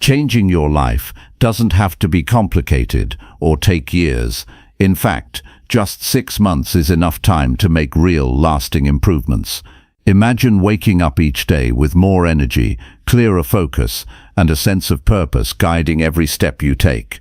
Changing your life doesn't have to be complicated or take years. In fact, just 6 months is enough time to make real, lasting improvements. Imagine waking up each day with more energy, clearer focus, and a sense of purpose guiding every step you take.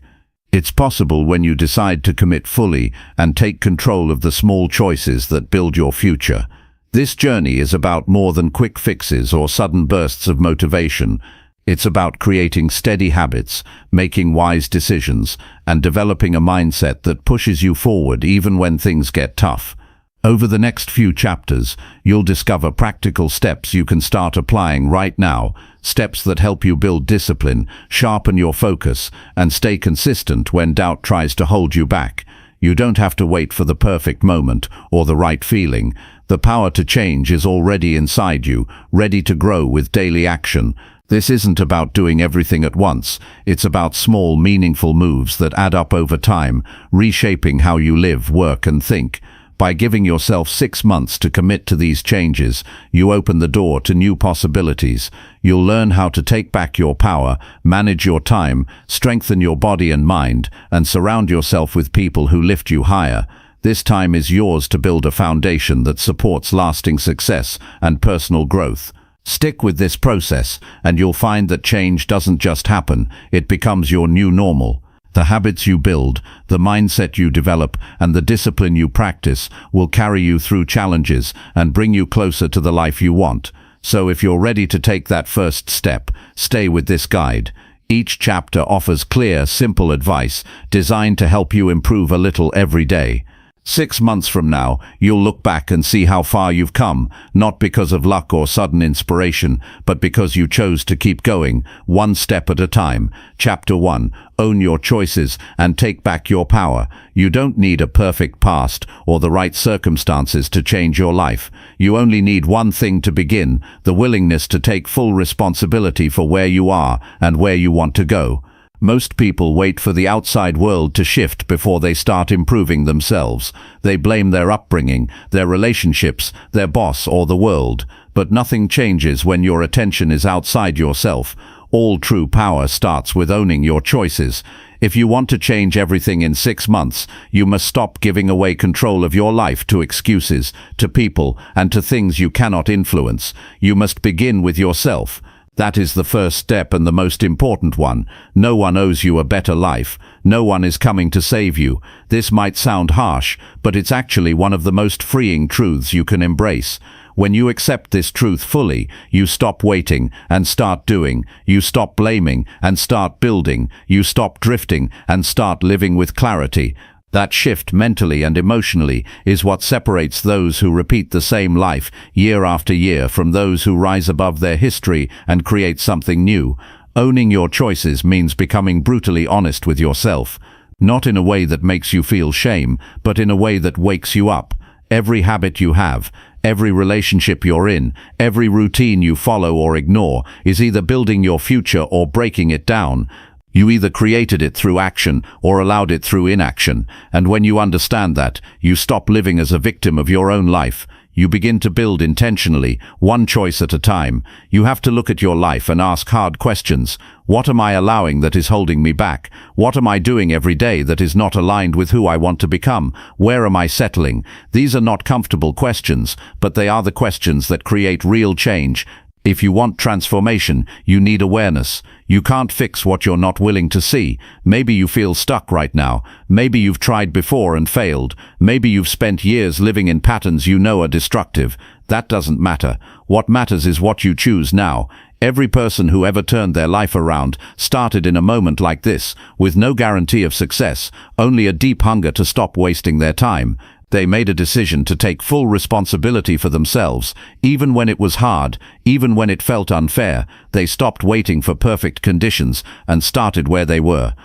It's possible when you decide to commit fully and take control of the small choices that build your future. This journey is about more than quick fixes or sudden bursts of motivation. It's about creating steady habits, making wise decisions, and developing a mindset that pushes you forward even when things get tough. Over the next few chapters, you'll discover practical steps you can start applying right now, steps that help you build discipline, sharpen your focus, and stay consistent when doubt tries to hold you back. You don't have to wait for the perfect moment or the right feeling. The power to change is already inside you, ready to grow with daily action. This isn't about doing everything at once. It's about small, meaningful moves that add up over time, reshaping how you live, work, and think. By giving yourself 6 months to commit to these changes, you open the door to new possibilities. You'll learn how to take back your power, manage your time, strengthen your body and mind, and surround yourself with people who lift you higher. This time is yours to build a foundation that supports lasting success and personal growth. Stick with this process, and you'll find that change doesn't just happen, it becomes your new normal. The habits you build, the mindset you develop, and the discipline you practice will carry you through challenges and bring you closer to the life you want. So if you're ready to take that first step, stay with this guide. Each chapter offers clear, simple advice designed to help you improve a little every day. 6 months from now, you'll look back and see how far you've come, not because of luck or sudden inspiration, but because you chose to keep going, one step at a time. Chapter 1. Own your choices and take back your power. You don't need a perfect past or the right circumstances to change your life. You only need one thing to begin: the willingness to take full responsibility for where you are and where you want to go. Most people wait for the outside world to shift before they start improving themselves. They blame their upbringing, their relationships, their boss, or the world. But nothing changes when your attention is outside yourself. All true power starts with owning your choices. If you want to change everything in 6 months, you must stop giving away control of your life to excuses, to people, and to things you cannot influence. You must begin with yourself. That is the first step and the most important one. No one owes you a better life. No one is coming to save you. This might sound harsh, but it's actually one of the most freeing truths you can embrace. When you accept this truth fully, you stop waiting and start doing. You stop blaming and start building. You stop drifting and start living with clarity. That shift mentally and emotionally is what separates those who repeat the same life year after year from those who rise above their history and create something new. Owning your choices means becoming brutally honest with yourself, not in a way that makes you feel shame, but in a way that wakes you up. Every habit you have, every relationship you're in, every routine you follow or ignore is either building your future or breaking it down. You either created it through action or allowed it through inaction, and when you understand that, you stop living as a victim of your own life. You begin to build intentionally, one choice at a time. You have to look at your life and ask hard questions. What am I allowing that is holding me back? What am I doing every day that is not aligned with who I want to become? Where am I settling? These are not comfortable questions, but they are the questions that create real change. If you want transformation, you need awareness. You can't fix what you're not willing to see. Maybe you feel stuck right now. Maybe you've tried before and failed. Maybe you've spent years living in patterns you know are destructive. That doesn't matter. What matters is what you choose now. Every person who ever turned their life around started in a moment like this, with no guarantee of success, only a deep hunger to stop wasting their time. They made a decision to take full responsibility for themselves, even when it was hard, even when it felt unfair. They stopped waiting for perfect conditions and started where they were.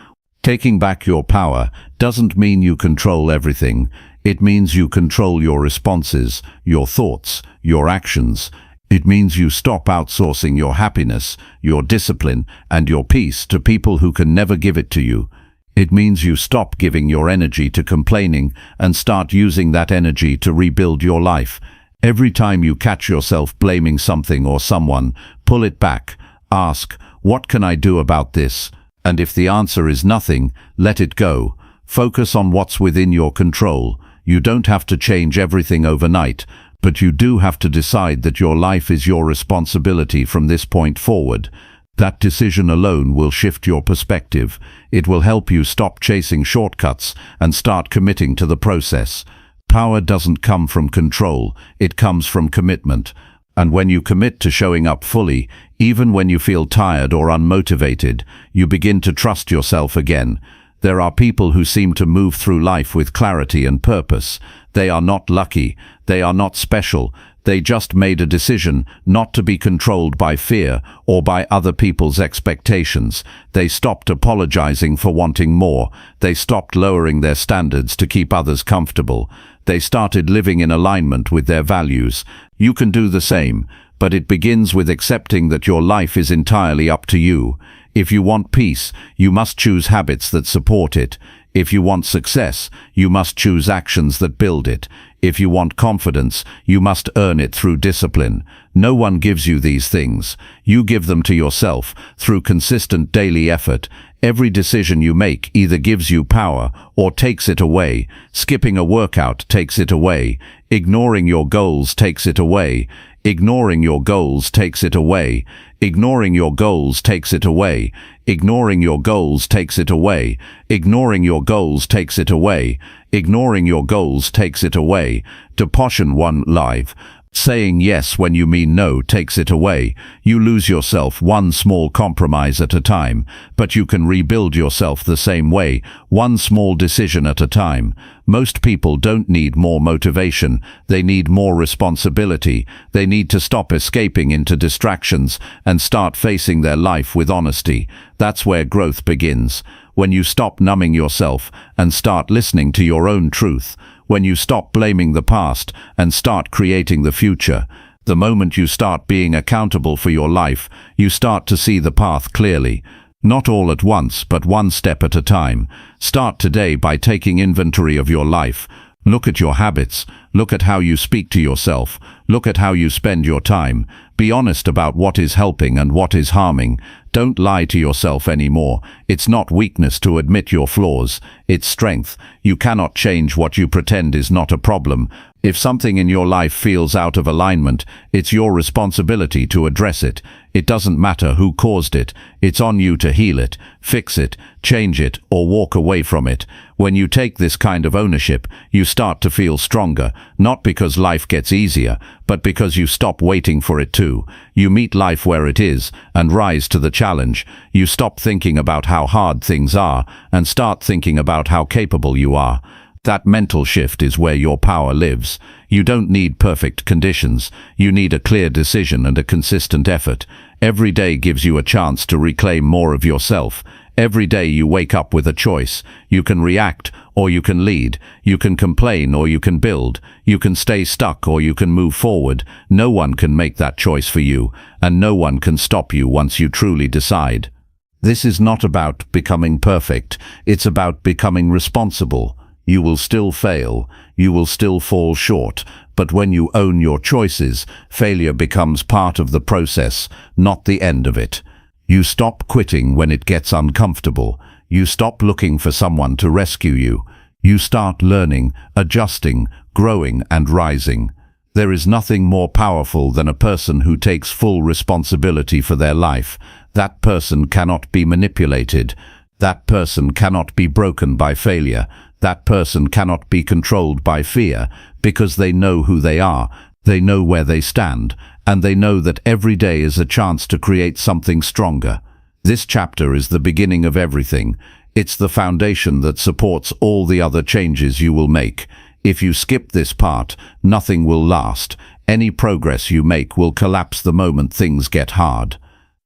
Taking back your power doesn't mean you control everything. It means you control your responses, your thoughts, your actions. It means you stop outsourcing your happiness, your discipline, and your peace to people who can never give it to you. It means you stop giving your energy to complaining and start using that energy to rebuild your life. Every time you catch yourself blaming something or someone, pull it back. Ask, what can I do about this? And if the answer is nothing, let it go. Focus on what's within your control. You don't have to change everything overnight, but you do have to decide that your life is your responsibility from this point forward. That decision alone will shift your perspective. It will help you stop chasing shortcuts and start committing to the process. Power doesn't come from control, it comes from commitment. And when you commit to showing up fully, even when you feel tired or unmotivated, you begin to trust yourself again. There are people who seem to move through life with clarity and purpose. They are not lucky, they are not special. They just made a decision not to be controlled by fear or by other people's expectations. They stopped apologizing for wanting more. They stopped lowering their standards to keep others comfortable. They started living in alignment with their values. You can do the same, but it begins with accepting that your life is entirely up to you. If you want peace, you must choose habits that support it. If you want success, you must choose actions that build it. If you want confidence, you must earn it through discipline. No one gives you these things. You give them to yourself through consistent daily effort. Every decision you make either gives you power or takes it away. Skipping a workout takes it away. Ignoring your goals takes it away. Ignoring your goals takes it away. Ignoring your goals takes it away. Ignoring your goals takes it away. Ignoring your goals takes it away. Ignoring your goals takes it away. To portion one life. Saying yes when you mean no takes it away. You lose yourself one small compromise at a time, but you can rebuild yourself the same way, one small decision at a time. Most people don't need more motivation, they need more responsibility. They need to stop escaping into distractions and start facing their life with honesty. That's where growth begins. When you stop numbing yourself and start listening to your own truth. When you stop blaming the past and start creating the future. The moment you start being accountable for your life, you start to see the path clearly. Not all at once, but one step at a time. Start today by taking inventory of your life. Look at your habits. Look at how you speak to yourself. Look at how you spend your time. Be honest about what is helping and what is harming. Don't lie to yourself anymore. It's not weakness to admit your flaws. It's strength. You cannot change what you pretend is not a problem. If something in your life feels out of alignment, it's your responsibility to address it. It doesn't matter who caused it. It's on you to heal it, fix it, change it, or walk away from it. When you take this kind of ownership, you start to feel stronger, not because life gets easier, but because you stop waiting for it to. You meet life where it is and rise to the challenge. You stop thinking about how hard things are and start thinking about how capable you are. That mental shift is where your power lives. You don't need perfect conditions. You need a clear decision and a consistent effort. Every day gives you a chance to reclaim more of yourself. Every day you wake up with a choice. You can react or you can lead. You can complain or you can build. You can stay stuck or you can move forward. No one can make that choice for you, and no one can stop you once you truly decide. This is not about becoming perfect. It's about becoming responsible. You will still fail, you will still fall short, but when you own your choices, failure becomes part of the process, not the end of it. You stop quitting when it gets uncomfortable. You stop looking for someone to rescue you. You start learning, adjusting, growing, and rising. There is nothing more powerful than a person who takes full responsibility for their life. That person cannot be manipulated. That person cannot be broken by failure. That person cannot be controlled by fear, because they know who they are, they know where they stand, and they know that every day is a chance to create something stronger. This chapter is the beginning of everything. It's the foundation that supports all the other changes you will make. If you skip this part, nothing will last. Any progress you make will collapse the moment things get hard.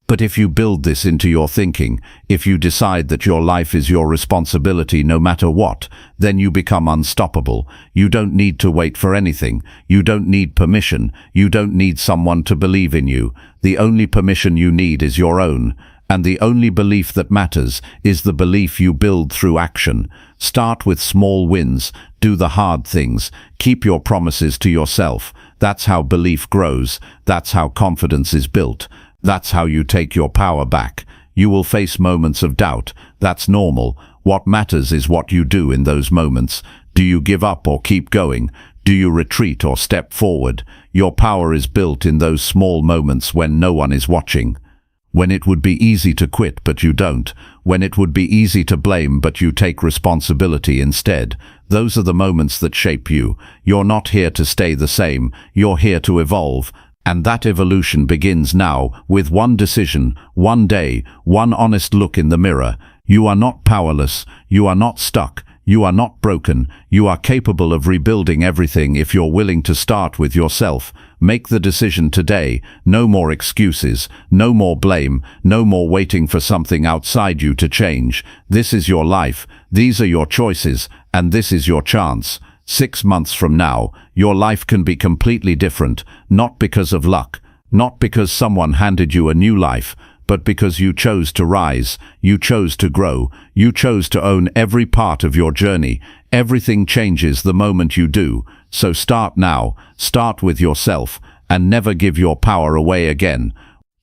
But if you build this into your thinking, if you decide that your life is your responsibility no matter what, then you become unstoppable. You don't need to wait for anything. You don't need permission. You don't need someone to believe in you. The only permission you need is your own. And the only belief that matters is the belief you build through action. Start with small wins. Do the hard things. Keep your promises to yourself. That's how belief grows. That's how confidence is built. That's how you take your power back. You will face moments of doubt. That's normal. What matters is what you do in those moments. Do you give up or keep going? Do you retreat or step forward? Your power is built in those small moments when no one is watching. When it would be easy to quit but you don't. When it would be easy to blame but you take responsibility instead. Those are the moments that shape you. You're not here to stay the same. You're here to evolve. And that evolution begins now with one decision, one day, one honest look in the mirror. You are not powerless. You are not stuck. You are not broken. You are capable of rebuilding everything if you're willing to start with yourself. Make the decision today. No more excuses. No more blame. No more waiting for something outside you to change. This is your life. These are your choices. And this is your chance. 6 months from now, your life can be completely different. Not because of luck. Not because someone handed you a new life. But because you chose to rise, you chose to grow, you chose to own every part of your journey. Everything changes the moment you do. So start now, start with yourself, and never give your power away again.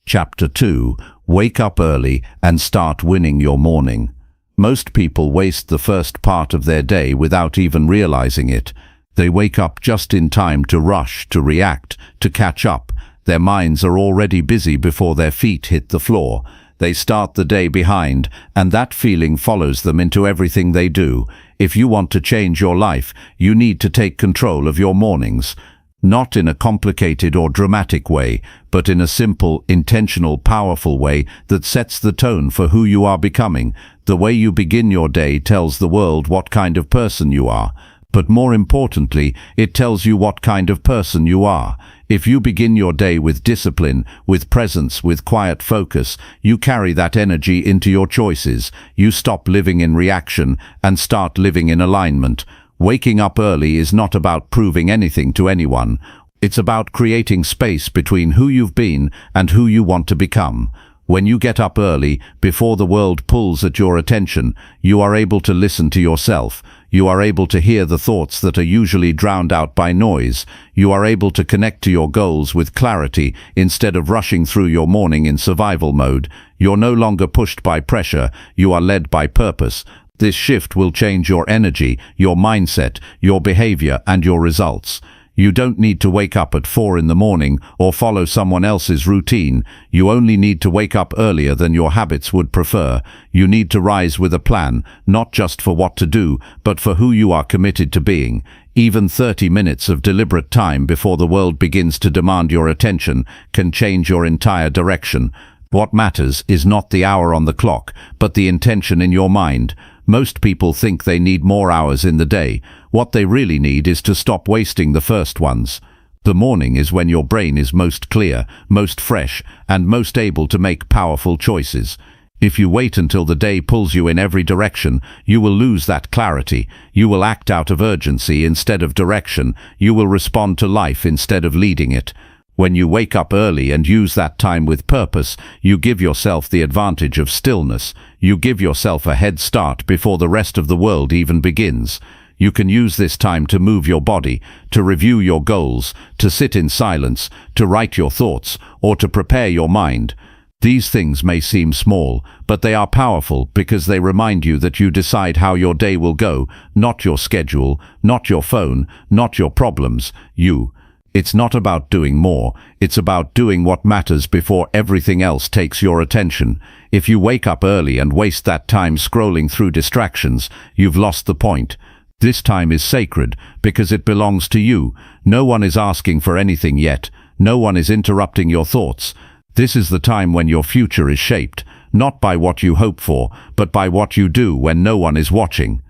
Chapter 2. Wake up early and start winning your morning. Most people waste the first part of their day without even realizing it. They wake up just in time to rush, to react, to catch up. Their minds are already busy before their feet hit the floor. They start the day behind, and that feeling follows them into everything they do. If you want to change your life, you need to take control of your mornings. Not in a complicated or dramatic way, but in a simple, intentional, powerful way that sets the tone for who you are becoming. The way you begin your day tells the world what kind of person you are. But more importantly, it tells you what kind of person you are. If you begin your day with discipline, with presence, with quiet focus, you carry that energy into your choices. You stop living in reaction and start living in alignment. Waking up early is not about proving anything to anyone. It's about creating space between who you've been and who you want to become. When you get up early, before the world pulls at your attention, you are able to listen to yourself. You are able to hear the thoughts that are usually drowned out by noise. You are able to connect to your goals with clarity instead of rushing through your morning in survival mode. You're no longer pushed by pressure. You are led by purpose. This shift will change your energy, your mindset, your behavior, and your results. You don't need to wake up at 4 in the morning or follow someone else's routine. You only need to wake up earlier than your habits would prefer. You need to rise with a plan, not just for what to do, but for who you are committed to being. Even 30 minutes of deliberate time before the world begins to demand your attention can change your entire direction. What matters is not the hour on the clock, but the intention in your mind. Most people think they need more hours in the day. What they really need is to stop wasting the first ones. The morning is when your brain is most clear, most fresh, and most able to make powerful choices. If you wait until the day pulls you in every direction, you will lose that clarity. You will act out of urgency instead of direction. You will respond to life instead of leading it. When you wake up early and use that time with purpose, you give yourself the advantage of stillness. You give yourself a head start before the rest of the world even begins. You can use this time to move your body, to review your goals, to sit in silence, to write your thoughts, or to prepare your mind. These things may seem small, but they are powerful because they remind you that you decide how your day will go, not your schedule, not your phone, not your problems, you. It's not about doing more, it's about doing what matters before everything else takes your attention. If you wake up early and waste that time scrolling through distractions, you've lost the point. This time is sacred because it belongs to you. No one is asking for anything yet. No one is interrupting your thoughts. This is the time when your future is shaped, not by what you hope for, but by what you do when no one is watching.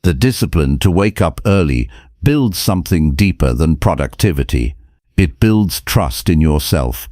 The discipline to wake up early builds something deeper than productivity. It builds trust in yourself.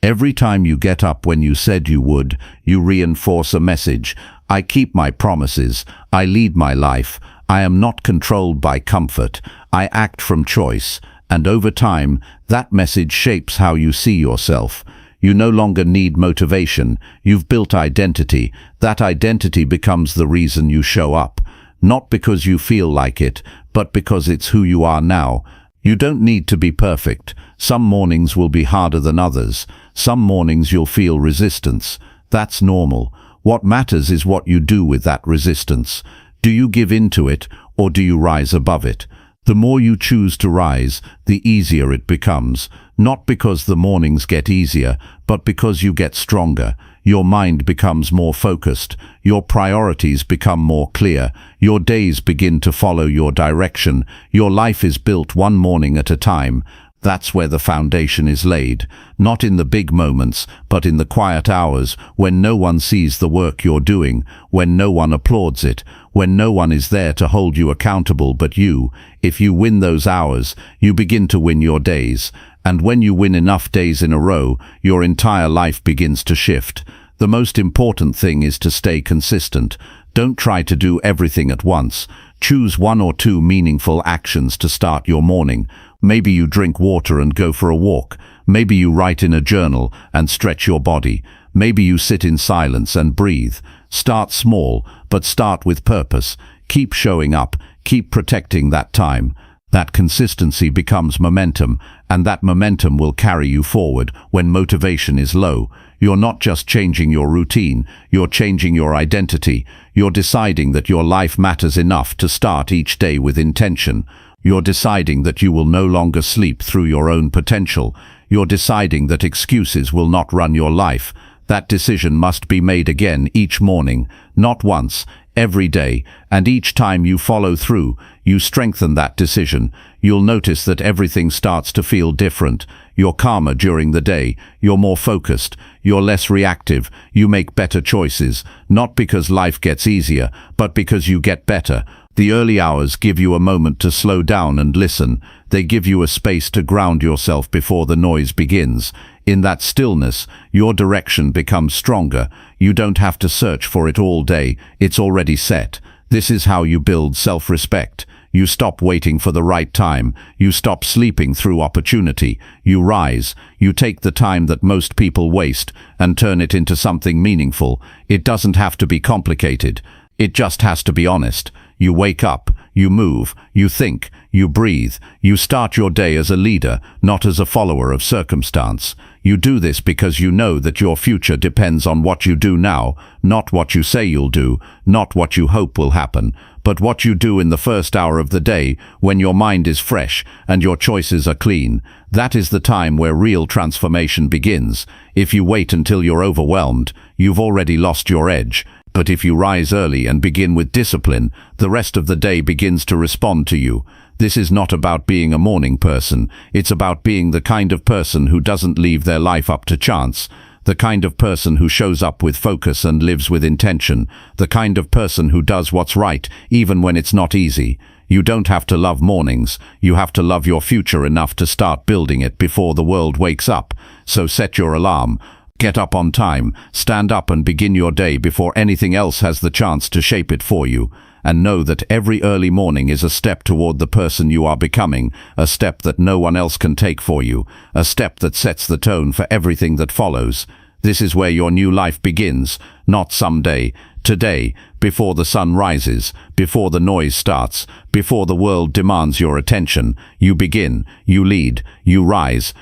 Every time you get up when you said you would, you reinforce a message. I keep my promises. I lead my life. I am not controlled by comfort. I act from choice. And over time, that message shapes how you see yourself. You no longer need motivation. You've built identity. That identity becomes the reason you show up. Not because you feel like it, but because it's who you are now. You don't need to be perfect. Some mornings will be harder than others. Some mornings you'll feel resistance. That's normal. What matters is what you do with that resistance. Do you give in to it, or do you rise above it? The more you choose to rise, the easier it becomes. Not because the mornings get easier, but because you get stronger. Your mind becomes more focused. Your priorities become more clear. Your days begin to follow your direction. Your life is built one morning at a time. That's where the foundation is laid. Not in the big moments, but in the quiet hours, when no one sees the work you're doing, when no one applauds it, when no one is there to hold you accountable but you. If you win those hours, you begin to win your days. And when you win enough days in a row, your entire life begins to shift. The most important thing is to stay consistent. Don't try to do everything at once. Choose 1 or 2 meaningful actions to start your morning. Maybe you drink water and go for a walk. Maybe you write in a journal and stretch your body. Maybe you sit in silence and breathe. Start small, but start with purpose. Keep showing up. Keep protecting that time. That consistency becomes momentum, and that momentum will carry you forward when motivation is low. You're not just changing your routine, you're changing your identity. You're deciding that your life matters enough to start each day with intention. You're deciding that you will no longer sleep through your own potential. You're deciding that excuses will not run your life. That decision must be made again each morning, not once, every day, and each time you follow through, you strengthen that decision. You'll notice that everything starts to feel different. You're calmer during the day, you're more focused, you're less reactive, you make better choices, not because life gets easier, but because you get better. The early hours give you a moment to slow down and listen. They give you a space to ground yourself before the noise begins. In that stillness, your direction becomes stronger. You don't have to search for it all day. It's already set. This is how you build self-respect. You stop waiting for the right time. You stop sleeping through opportunity. You rise. You take the time that most people waste and turn it into something meaningful. It doesn't have to be complicated. It just has to be honest. You wake up, you move, you think, you breathe. You start your day as a leader, not as a follower of circumstance. You do this because you know that your future depends on what you do now, not what you say you'll do, not what you hope will happen, but what you do in the first hour of the day when your mind is fresh and your choices are clean. That is the time where real transformation begins. If you wait until you're overwhelmed, you've already lost your edge. But if you rise early and begin with discipline, the rest of the day begins to respond to you. This is not about being a morning person. It's about being the kind of person who doesn't leave their life up to chance. The kind of person who shows up with focus and lives with intention. The kind of person who does what's right, even when it's not easy. You don't have to love mornings. You have to love your future enough to start building it before the world wakes up. So set your alarm. Get up on time, stand up and begin your day before anything else has the chance to shape it for you. And know that every early morning is a step toward the person you are becoming, a step that no one else can take for you, a step that sets the tone for everything that follows. This is where your new life begins, not someday, today, before the sun rises, before the noise starts, before the world demands your attention. You begin, you lead, you rise.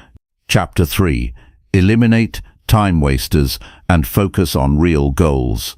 Chapter 3. Eliminate time wasters and focus on real goals.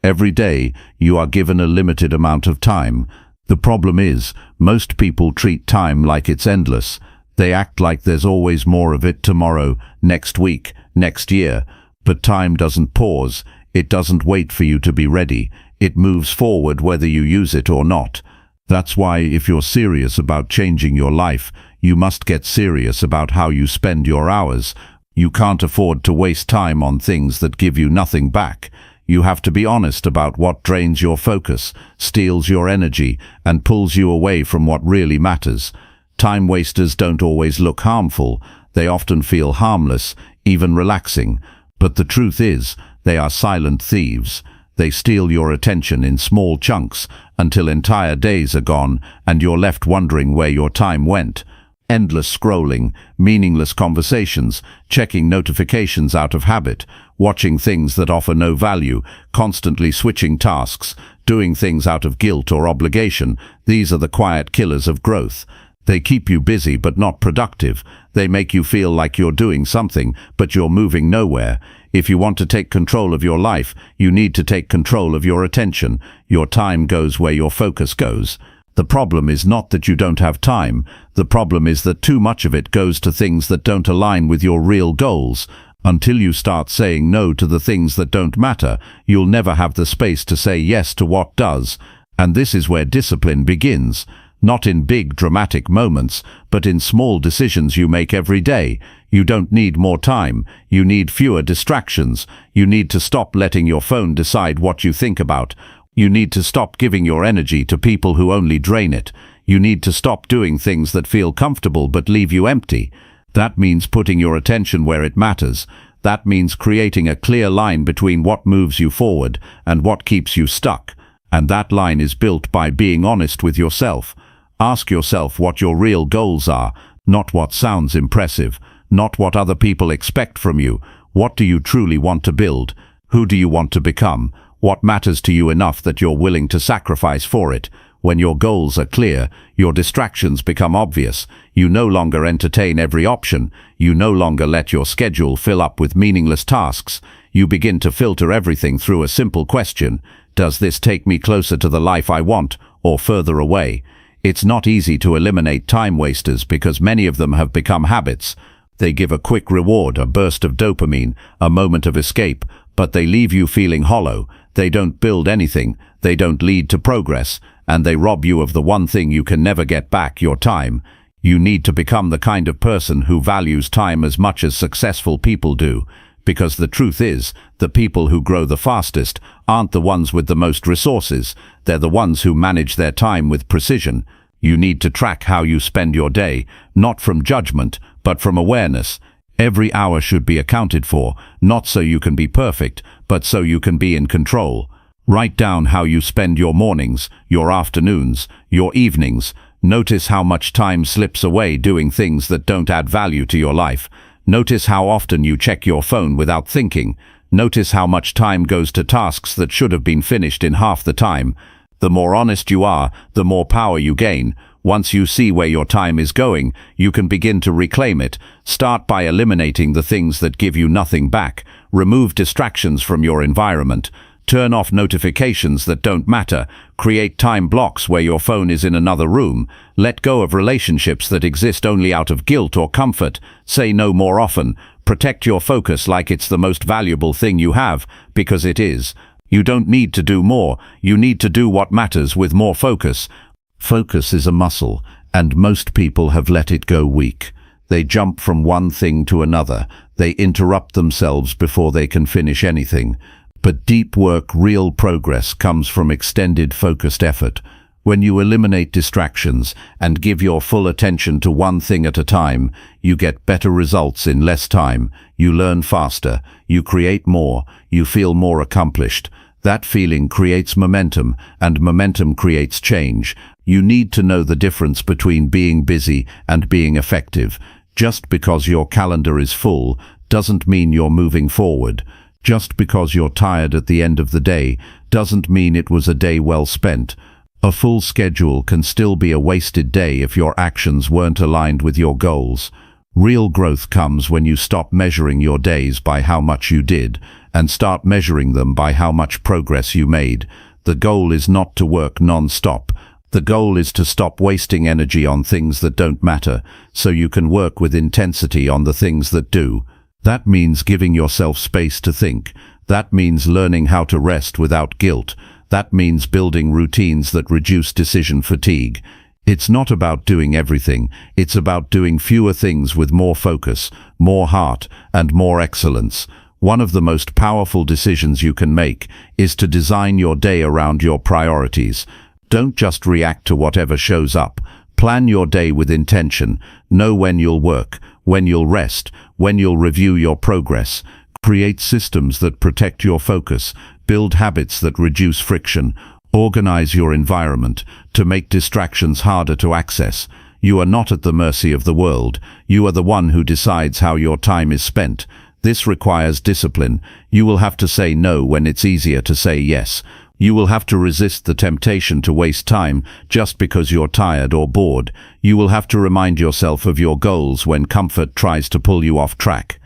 Every day, you are given a limited amount of time. The problem is, most people treat time like it's endless. They act like there's always more of it tomorrow, next week, next year. But time doesn't pause. It doesn't wait for you to be ready. It moves forward whether you use it or not. That's why if you're serious about changing your life, you must get serious about how you spend your hours. You can't afford to waste time on things that give you nothing back. You have to be honest about what drains your focus, steals your energy, and pulls you away from what really matters. Time wasters don't always look harmful. They often feel harmless, even relaxing. But the truth is, they are silent thieves. They steal your attention in small chunks until entire days are gone and you're left wondering where your time went. Endless scrolling, meaningless conversations, checking notifications out of habit, watching things that offer no value, constantly switching tasks, doing things out of guilt or obligation. These are the quiet killers of growth. They keep you busy but not productive. They make you feel like you're doing something, but you're moving nowhere. If you want to take control of your life, you need to take control of your attention. Your time goes where your focus goes. The problem is not that you don't have time. The problem is that too much of it goes to things that don't align with your real goals. Until you start saying no to the things that don't matter, you'll never have the space to say yes to what does. And this is where discipline begins. Not in big dramatic moments, but in small decisions you make every day. You don't need more time. You need fewer distractions. You need to stop letting your phone decide what you think about. You need to stop giving your energy to people who only drain it. You need to stop doing things that feel comfortable but leave you empty. That means putting your attention where it matters. That means creating a clear line between what moves you forward and what keeps you stuck. And that line is built by being honest with yourself. Ask yourself what your real goals are, not what sounds impressive, not what other people expect from you. What do you truly want to build? Who do you want to become? What matters to you enough that you're willing to sacrifice for it? When your goals are clear, your distractions become obvious. You no longer entertain every option. You no longer let your schedule fill up with meaningless tasks. You begin to filter everything through a simple question. Does this take me closer to the life I want, or further away? It's not easy to eliminate time wasters because many of them have become habits. They give a quick reward, a burst of dopamine, a moment of escape, but they leave you feeling hollow. They don't build anything, they don't lead to progress, and they rob you of the one thing you can never get back, your time. You need to become the kind of person who values time as much as successful people do. Because the truth is, the people who grow the fastest aren't the ones with the most resources. They're the ones who manage their time with precision. You need to track how you spend your day, not from judgment, but from awareness. Every hour should be accounted for, not so you can be perfect, but so you can be in control. Write down how you spend your mornings, your afternoons, your evenings. Notice how much time slips away doing things that don't add value to your life. Notice how often you check your phone without thinking. Notice how much time goes to tasks that should have been finished in half the time. The more honest you are, the more power you gain. Once you see where your time is going, you can begin to reclaim it. Start by eliminating the things that give you nothing back. Remove distractions from your environment. Turn off notifications that don't matter. Create time blocks where your phone is in another room. Let go of relationships that exist only out of guilt or comfort. Say no more often. Protect your focus like it's the most valuable thing you have, because it is. You don't need to do more. You need to do what matters with more focus. Focus is a muscle, and most people have let it go weak. They jump from one thing to another. They interrupt themselves before they can finish anything. But deep work, real progress, comes from extended, focused effort. When you eliminate distractions and give your full attention to one thing at a time, you get better results in less time. You learn faster. You create more. You feel more accomplished. That feeling creates momentum, and momentum creates change. You need to know the difference between being busy and being effective. Just because your calendar is full doesn't mean you're moving forward. Just because you're tired at the end of the day doesn't mean it was a day well spent. A full schedule can still be a wasted day if your actions weren't aligned with your goals. Real growth comes when you stop measuring your days by how much you did and start measuring them by how much progress you made. The goal is not to work non-stop. The goal is to stop wasting energy on things that don't matter, so you can work with intensity on the things that do. That means giving yourself space to think. That means learning how to rest without guilt. That means building routines that reduce decision fatigue. It's not about doing everything. It's about doing fewer things with more focus, more heart, and more excellence. One of the most powerful decisions you can make is to design your day around your priorities. Don't just react to whatever shows up. Plan your day with intention. Know when you'll work, when you'll rest, when you'll review your progress. Create systems that protect your focus. Build habits that reduce friction. Organize your environment to make distractions harder to access. You are not at the mercy of the world. You are the one who decides how your time is spent. This requires discipline. You will have to say no when it's easier to say yes. You will have to resist the temptation to waste time just because you're tired or bored. You will have to remind yourself of your goals when comfort tries to pull you off track.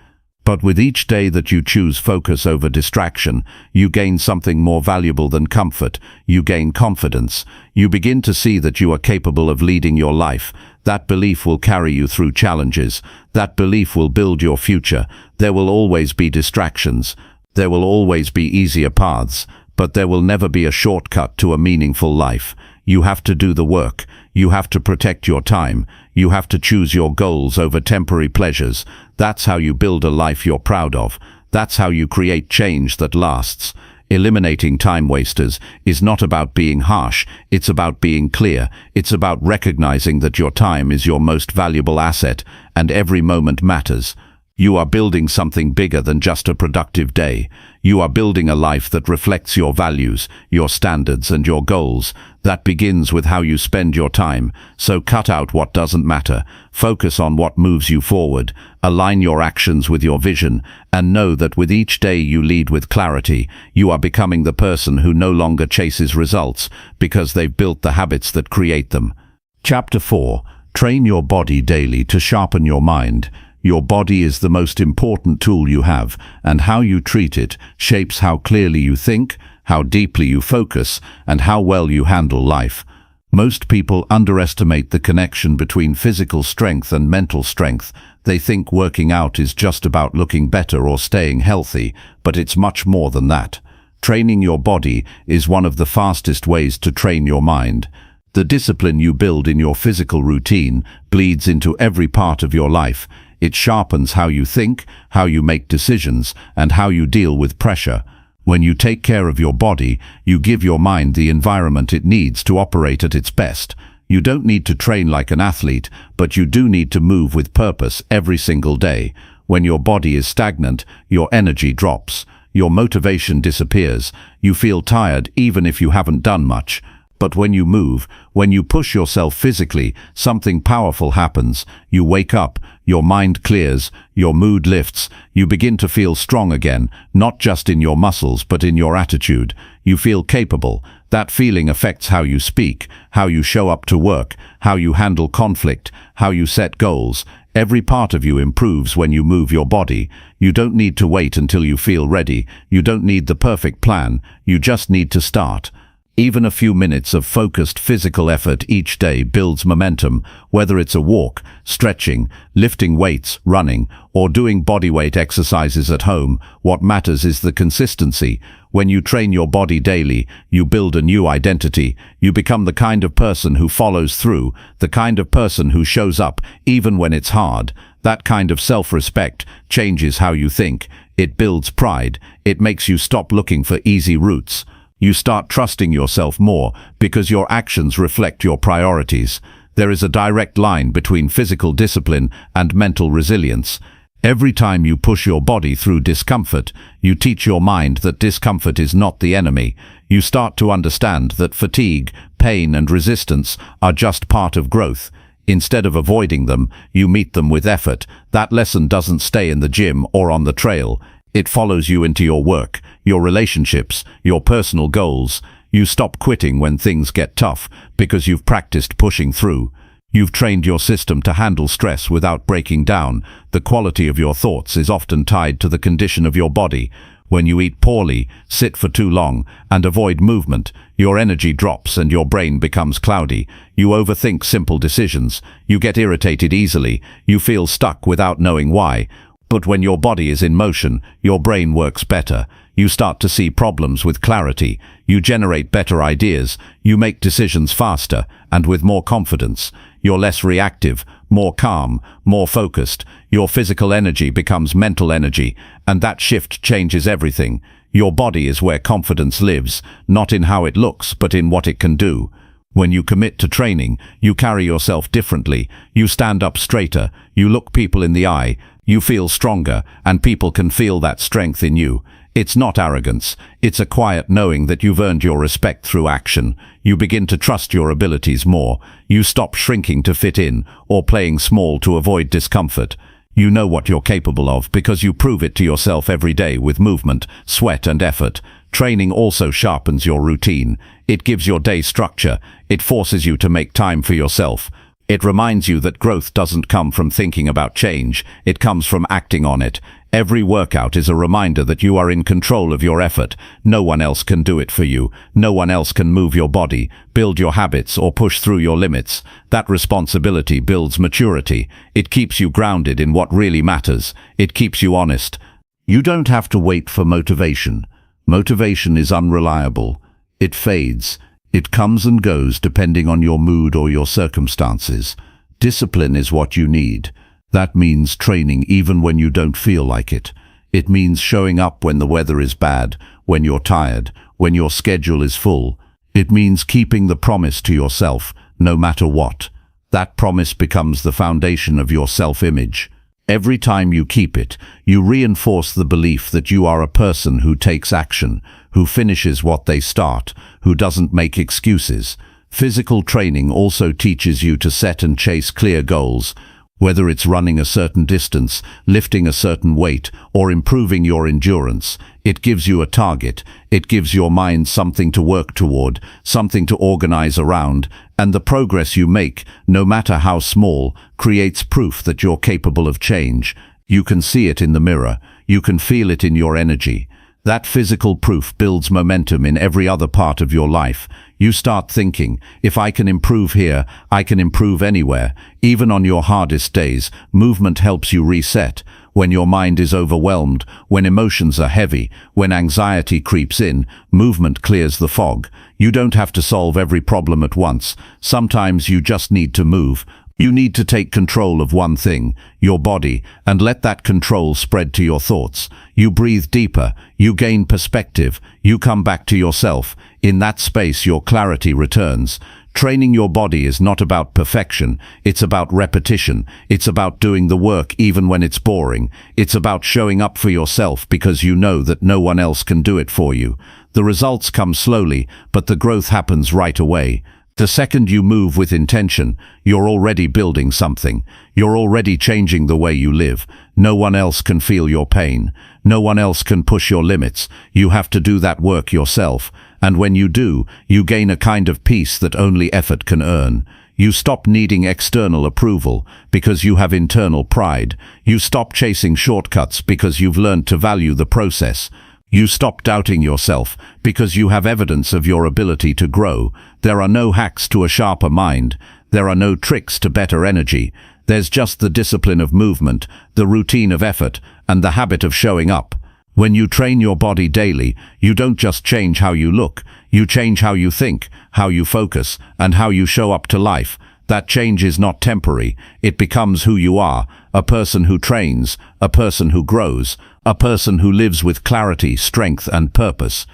But with each day that you choose focus over distraction, you gain something more valuable than comfort. You gain confidence. You begin to see that you are capable of leading your life. That belief will carry you through challenges. That belief will build your future. There will always be distractions. There will always be easier paths, but there will never be a shortcut to a meaningful life. You have to do the work. You have to protect your time. You have to choose your goals over temporary pleasures. That's how you build a life you're proud of. That's how you create change that lasts. Eliminating time wasters is not about being harsh, it's about being clear. It's about recognizing that your time is your most valuable asset, and every moment matters. You are building something bigger than just a productive day. You are building a life that reflects your values, your standards, and your goals. That begins with how you spend your time. So cut out what doesn't matter. Focus on what moves you forward. Align your actions with your vision, and know that with each day you lead with clarity, you are becoming the person who no longer chases results because they've built the habits that create them. Chapter 4. Train your body daily to sharpen your mind. Your body is the most important tool you have, and how you treat it shapes how clearly you think, how deeply you focus, and how well you handle life. Most people underestimate the connection between physical strength and mental strength. They think working out is just about looking better or staying healthy, but it's much more than that. Training your body is one of the fastest ways to train your mind. The discipline you build in your physical routine bleeds into every part of your life. It sharpens how you think, how you make decisions, and how you deal with pressure. When you take care of your body, you give your mind the environment it needs to operate at its best. You don't need to train like an athlete, but you do need to move with purpose every single day. When your body is stagnant, your energy drops. Your motivation disappears. You feel tired even if you haven't done much. But when you move, when you push yourself physically, something powerful happens. You wake up, your mind clears, your mood lifts, you begin to feel strong again, not just in your muscles but in your attitude. You feel capable. That feeling affects how you speak, how you show up to work, how you handle conflict, how you set goals. Every part of you improves when you move your body. You don't need to wait until you feel ready. You don't need the perfect plan. You just need to start. Even a few minutes of focused physical effort each day builds momentum, whether it's a walk, stretching, lifting weights, running, or doing bodyweight exercises at home. What matters is the consistency. When you train your body daily, you build a new identity. You become the kind of person who follows through, the kind of person who shows up even when it's hard. That kind of self-respect changes how you think. It builds pride. It makes you stop looking for easy routes. You start trusting yourself more because your actions reflect your priorities. There is a direct line between physical discipline and mental resilience. Every time you push your body through discomfort, you teach your mind that discomfort is not the enemy. You start to understand that fatigue, pain, and resistance are just part of growth. Instead of avoiding them, you meet them with effort. That lesson doesn't stay in the gym or on the trail. It follows you into your work, your relationships, your personal goals. You stop quitting when things get tough because you've practiced pushing through. You've trained your system to handle stress without breaking down. The quality of your thoughts is often tied to the condition of your body. When you eat poorly, sit for too long, and avoid movement, your energy drops and your brain becomes cloudy. You overthink simple decisions. You get irritated easily. You feel stuck without knowing why. But when your body is in motion, your brain works better. You start to see problems with clarity. You generate better ideas. You make decisions faster and with more confidence. You're less reactive, more calm, more focused. Your physical energy becomes mental energy, and that shift changes everything. Your body is where confidence lives, not in how it looks, but in what it can do. When you commit to training, you carry yourself differently. You stand up straighter. You look people in the eye. You feel stronger, and people can feel that strength in you. It's not arrogance. It's a quiet knowing that you've earned your respect through action. You begin to trust your abilities more. You stop shrinking to fit in or playing small to avoid discomfort. You know what you're capable of because you prove it to yourself every day with movement, sweat, and effort. Training also sharpens your routine. It gives your day structure. It forces you to make time for yourself. It reminds you that growth doesn't come from thinking about change. It comes from acting on it. Every workout is a reminder that you are in control of your effort. No one else can do it for you. No one else can move your body, build your habits, or push through your limits. That responsibility builds maturity. It keeps you grounded in what really matters. It keeps you honest. You don't have to wait for motivation. Motivation is unreliable. It fades. It comes and goes depending on your mood or your circumstances. Discipline is what you need. That means training even when you don't feel like it. It means showing up when the weather is bad, when you're tired, when your schedule is full. It means keeping the promise to yourself, no matter what. That promise becomes the foundation of your self-image. Every time you keep it, you reinforce the belief that you are a person who takes action, who finishes what they start, who doesn't make excuses. Physical training also teaches you to set and chase clear goals. Whether it's running a certain distance, lifting a certain weight, or improving your endurance, it gives you a target. It gives your mind something to work toward, something to organize around, and the progress you make, no matter how small, creates proof that you're capable of change. You can see it in the mirror. You can feel it in your energy. That physical proof builds momentum in every other part of your life. You start thinking, if I can improve here, I can improve anywhere. Even on your hardest days, movement helps you reset. When your mind is overwhelmed, when emotions are heavy, when anxiety creeps in, movement clears the fog. You don't have to solve every problem at once. Sometimes you just need to move. You need to take control of one thing, your body, and let that control spread to your thoughts. You breathe deeper, you gain perspective, you come back to yourself. In that space, your clarity returns. Training your body is not about perfection, it's about repetition. It's about doing the work even when it's boring. It's about showing up for yourself because you know that no one else can do it for you. The results come slowly, but the growth happens right away. The second you move with intention, you're already building something. You're already changing the way you live. No one else can feel your pain. No one else can push your limits. You have to do that work yourself. And when you do, you gain a kind of peace that only effort can earn. You stop needing external approval because you have internal pride. You stop chasing shortcuts because you've learned to value the process. You stop doubting yourself because you have evidence of your ability to grow. There are no hacks to a sharper mind. There are no tricks to better energy. There's just the discipline of movement, the routine of effort, and the habit of showing up. When you train your body daily, you don't just change how you look. You change how you think, how you focus, and how you show up to life. That change is not temporary. It becomes who you are, a person who trains, a person who grows, a person who lives with clarity, strength, and purpose.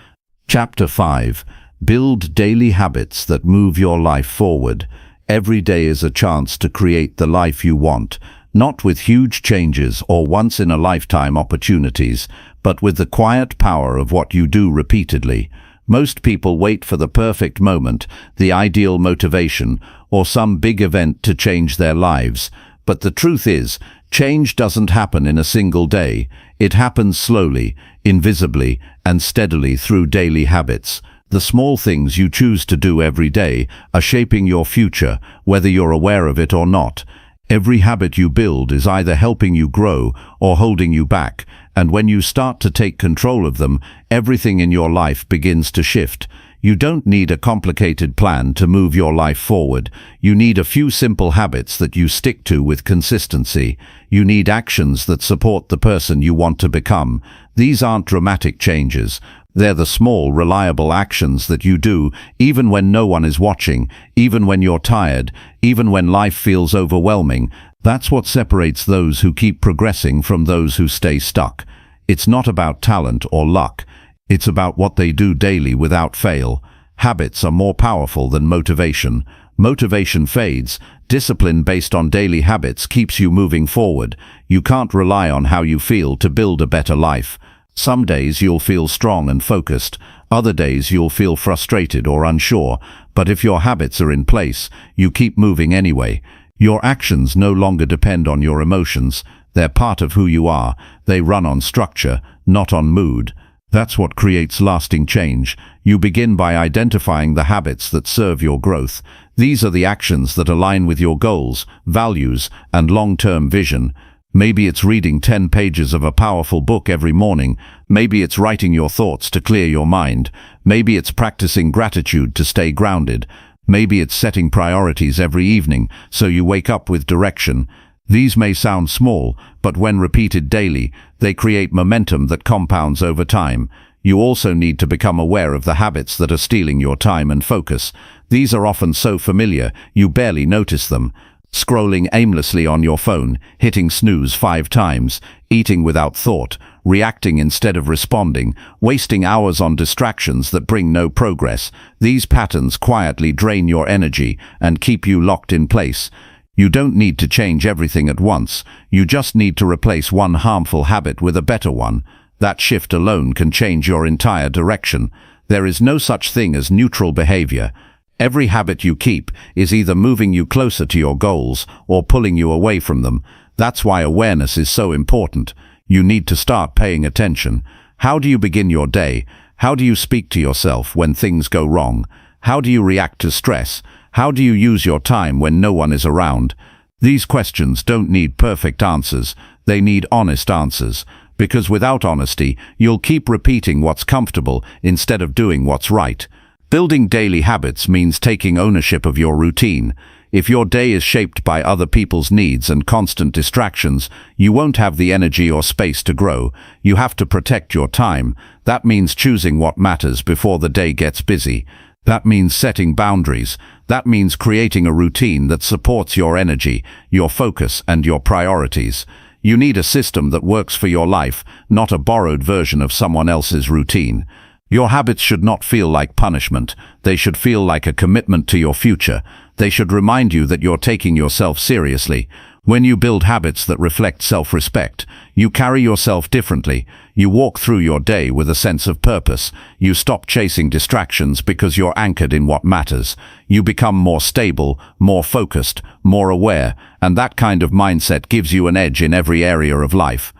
Chapter 5. Build daily habits that move your life forward. Every day is a chance to create the life you want, not with huge changes or once-in-a-lifetime opportunities, but with the quiet power of what you do repeatedly. Most people wait for the perfect moment, the ideal motivation, or some big event to change their lives. But the truth is, change doesn't happen in a single day. It happens slowly, invisibly, and steadily through daily habits. The small things you choose to do every day are shaping your future, whether you're aware of it or not. Every habit you build is either helping you grow or holding you back, and when you start to take control of them, everything in your life begins to shift. You don't need a complicated plan to move your life forward. You need a few simple habits that you stick to with consistency. You need actions that support the person you want to become. These aren't dramatic changes. They're the small, reliable actions that you do even when no one is watching, even when you're tired, even when life feels overwhelming. That's what separates those who keep progressing from those who stay stuck. It's not about talent or luck. It's about what they do daily without fail. Habits are more powerful than motivation. Motivation fades. Discipline based on daily habits keeps you moving forward. You can't rely on how you feel to build a better life. Some days you'll feel strong and focused. Other days you'll feel frustrated or unsure. But if your habits are in place, you keep moving anyway. Your actions no longer depend on your emotions. They're part of who you are. They run on structure, not on mood. That's what creates lasting change. You begin by identifying the habits that serve your growth. These are the actions that align with your goals, values, and long-term vision. Maybe it's reading 10 pages of a powerful book every morning. Maybe it's writing your thoughts to clear your mind. Maybe it's practicing gratitude to stay grounded. Maybe it's setting priorities every evening so you wake up with direction. These may sound small, but when repeated daily, they create momentum that compounds over time. You also need to become aware of the habits that are stealing your time and focus. These are often so familiar, you barely notice them. Scrolling aimlessly on your phone, hitting snooze 5 times, eating without thought, reacting instead of responding, wasting hours on distractions that bring no progress. These patterns quietly drain your energy and keep you locked in place. You don't need to change everything at once. You just need to replace one harmful habit with a better one. That shift alone can change your entire direction. There is no such thing as neutral behavior. Every habit you keep is either moving you closer to your goals or pulling you away from them. That's why awareness is so important. You need to start paying attention. How do you begin your day? How do you speak to yourself when things go wrong? How do you react to stress? How do you use your time when no one is around? These questions don't need perfect answers. They need honest answers. Because without honesty, you'll keep repeating what's comfortable instead of doing what's right. Building daily habits means taking ownership of your routine. If your day is shaped by other people's needs and constant distractions, you won't have the energy or space to grow. You have to protect your time. That means choosing what matters before the day gets busy. That means setting boundaries. That means creating a routine that supports your energy, your focus, and your priorities. You need a system that works for your life, not a borrowed version of someone else's routine. Your habits should not feel like punishment. They should feel like a commitment to your future. They should remind you that you're taking yourself seriously. When you build habits that reflect self-respect, you carry yourself differently. You walk through your day with a sense of purpose. You stop chasing distractions because you're anchored in what matters. You become more stable, more focused, more aware, and that kind of mindset gives you an edge in every area of life.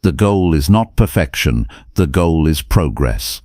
The goal is not perfection. The goal is progress.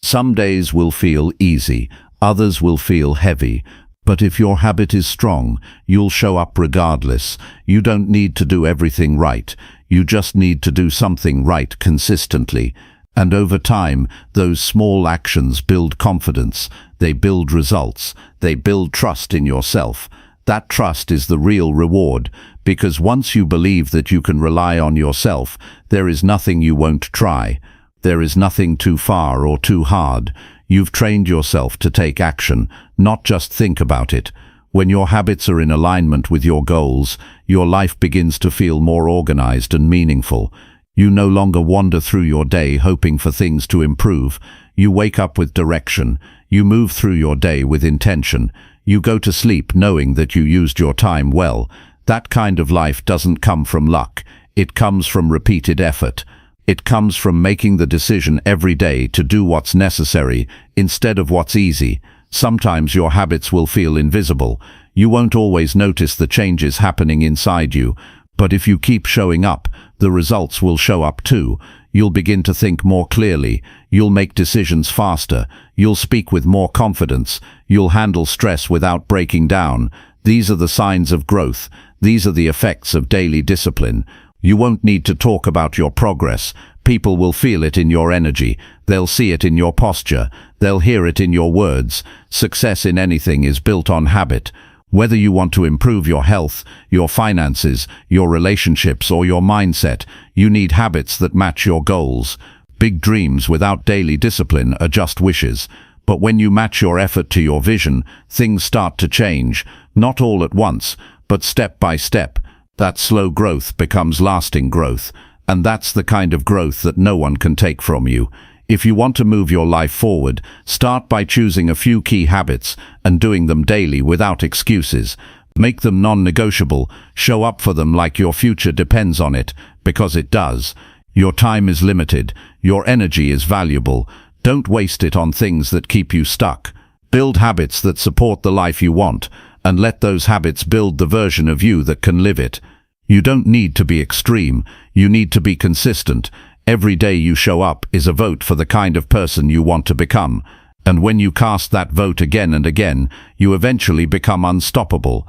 Some days will feel easy, others will feel heavy. But if your habit is strong, you'll show up regardless. You don't need to do everything right. You just need to do something right consistently. And over time, those small actions build confidence. They build results. They build trust in yourself. That trust is the real reward, because once you believe that you can rely on yourself, there is nothing you won't try. There is nothing too far or too hard. You've trained yourself to take action, not just think about it. When your habits are in alignment with your goals, your life begins to feel more organized and meaningful. You no longer wander through your day hoping for things to improve. You wake up with direction. You move through your day with intention. You go to sleep knowing that you used your time well. That kind of life doesn't come from luck. It comes from repeated effort. It comes from making the decision every day to do what's necessary instead of what's easy. Sometimes your habits will feel invisible. You won't always notice the changes happening inside you. But if you keep showing up, the results will show up too. You'll begin to think more clearly. You'll make decisions faster. You'll speak with more confidence. You'll handle stress without breaking down. These are the signs of growth. These are the effects of daily discipline. You won't need to talk about your progress. People will feel it in your energy. They'll see it in your posture. They'll hear it in your words. Success in anything is built on habit. Whether you want to improve your health, your finances, your relationships, or your mindset, you need habits that match your goals. Big dreams without daily discipline are just wishes. But when you match your effort to your vision, things start to change. Not all at once, but step by step. That slow growth becomes lasting growth, and that's the kind of growth that no one can take from you. If you want to move your life forward, start by choosing a few key habits and doing them daily without excuses. Make them non-negotiable. Show up for them like your future depends on it, because it does. Your time is limited. Your energy is valuable. Don't waste it on things that keep you stuck. Build habits that support the life you want, and let those habits build the version of you that can live it. You don't need to be extreme. You need to be consistent. Every day you show up is a vote for the kind of person you want to become. And when you cast that vote again and again, you eventually become unstoppable.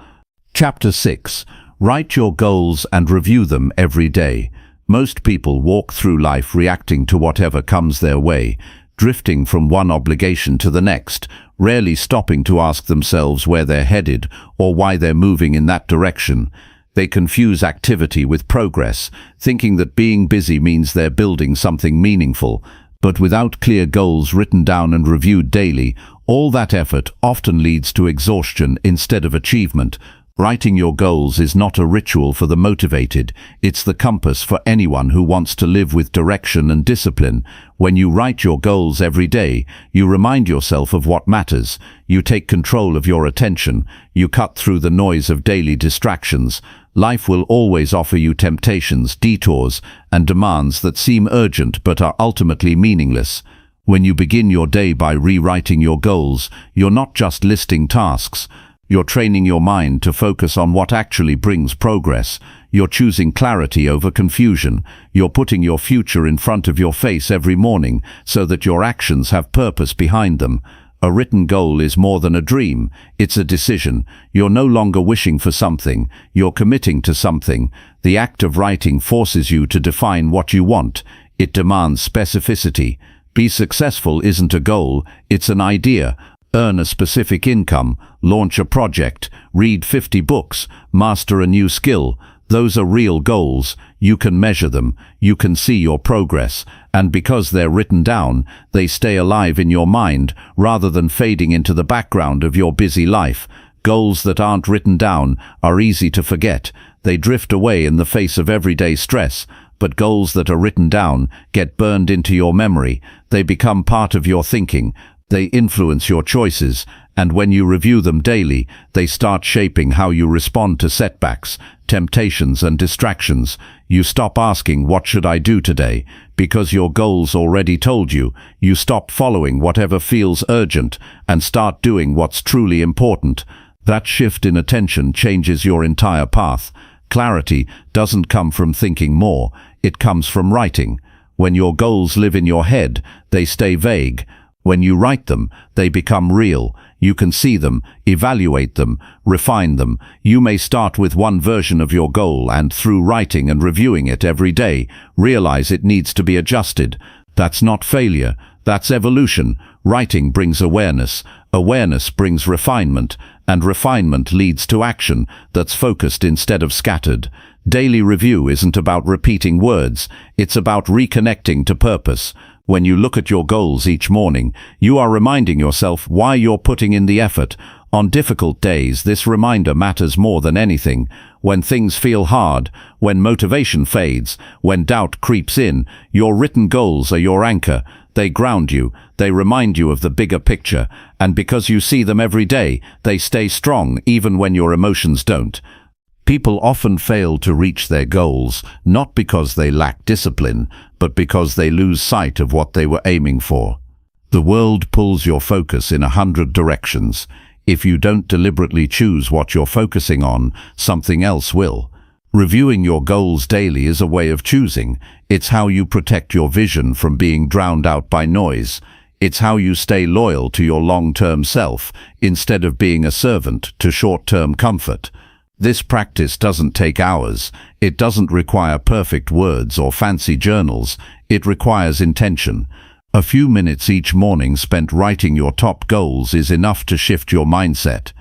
Chapter 6. Write your goals and review them every day. Most people walk through life reacting to whatever comes their way, drifting from one obligation to the next, rarely stopping to ask themselves where they're headed or why they're moving in that direction. They confuse activity with progress, thinking that being busy means they're building something meaningful. But without clear goals written down and reviewed daily, all that effort often leads to exhaustion instead of achievement. Writing your goals is not a ritual for the motivated, it's the compass for anyone who wants to live with direction and discipline. When you write your goals every day, you remind yourself of what matters, you take control of your attention, you cut through the noise of daily distractions. Life will always offer you temptations, detours, and demands that seem urgent but are ultimately meaningless. When you begin your day by rewriting your goals, you're not just listing tasks. You're training your mind to focus on what actually brings progress. You're choosing clarity over confusion. You're putting your future in front of your face every morning so that your actions have purpose behind them. A written goal is more than a dream. It's a decision. You're no longer wishing for something. You're committing to something. The act of writing forces you to define what you want. It demands specificity. Be successful isn't a goal, it's an idea. Earn a specific income, launch a project, read 50 books, master a new skill. Those are real goals. You can measure them, you can see your progress, and because they're written down, they stay alive in your mind rather than fading into the background of your busy life. Goals that aren't written down are easy to forget. They drift away in the face of everyday stress. But goals that are written down get burned into your memory. They become part of your thinking. They influence your choices, and when you review them daily, they start shaping how you respond to setbacks, temptations, and distractions. You stop asking, "What should I do today?" because your goals already told you. You stop following whatever feels urgent and start doing what's truly important. That shift in attention changes your entire path. Clarity doesn't come from thinking more, it comes from writing. When your goals live in your head, they stay vague. When you write them, they become real. You can see them, evaluate them, refine them. You may start with one version of your goal and through writing and reviewing it every day, realize it needs to be adjusted. That's not failure, that's evolution. Writing brings awareness, awareness brings refinement, and refinement leads to action that's focused instead of scattered. Daily review isn't about repeating words, it's about reconnecting to purpose. When you look at your goals each morning, you are reminding yourself why you're putting in the effort. On difficult days, this reminder matters more than anything. When things feel hard, when motivation fades, when doubt creeps in, your written goals are your anchor. They ground you, they remind you of the bigger picture, and because you see them every day, they stay strong even when your emotions don't. People often fail to reach their goals, not because they lack discipline, but because they lose sight of what they were aiming for. The world pulls your focus in 100 directions. If you don't deliberately choose what you're focusing on, something else will. Reviewing your goals daily is a way of choosing. It's how you protect your vision from being drowned out by noise. It's how you stay loyal to your long-term self, instead of being a servant to short-term comfort. This practice doesn't take hours. It doesn't require perfect words or fancy journals. It requires intention. A few minutes each morning spent writing your top goals is enough to shift your mindset.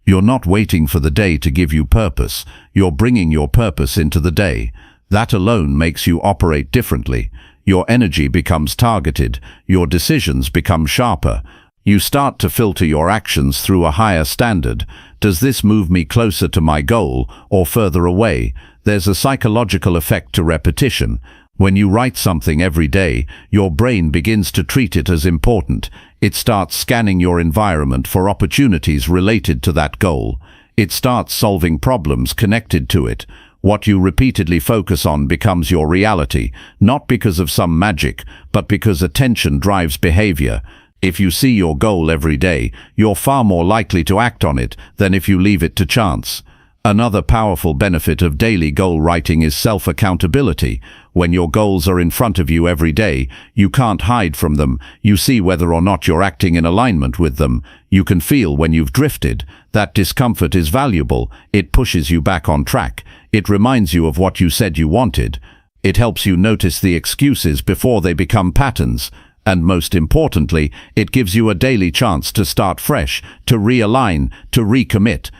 You're not waiting for the day to give you purpose. You're bringing your purpose into the day. That alone makes you operate differently. Your energy becomes targeted. Your decisions become sharper. You start to filter your actions through a higher standard. Does this move me closer to my goal or further away? There's a psychological effect to repetition. When you write something every day, your brain begins to treat it as important. It starts scanning your environment for opportunities related to that goal. It starts solving problems connected to it. What you repeatedly focus on becomes your reality, not because of some magic, but because attention drives behavior. If you see your goal every day, you're far more likely to act on it than if you leave it to chance. Another powerful benefit of daily goal writing is self-accountability. When your goals are in front of you every day, you can't hide from them. You see whether or not you're acting in alignment with them. You can feel when you've drifted. That discomfort is valuable. It pushes you back on track. It reminds you of what you said you wanted. It helps you notice the excuses before they become patterns. And most importantly, it gives you a daily chance to start fresh, to realign, to recommit.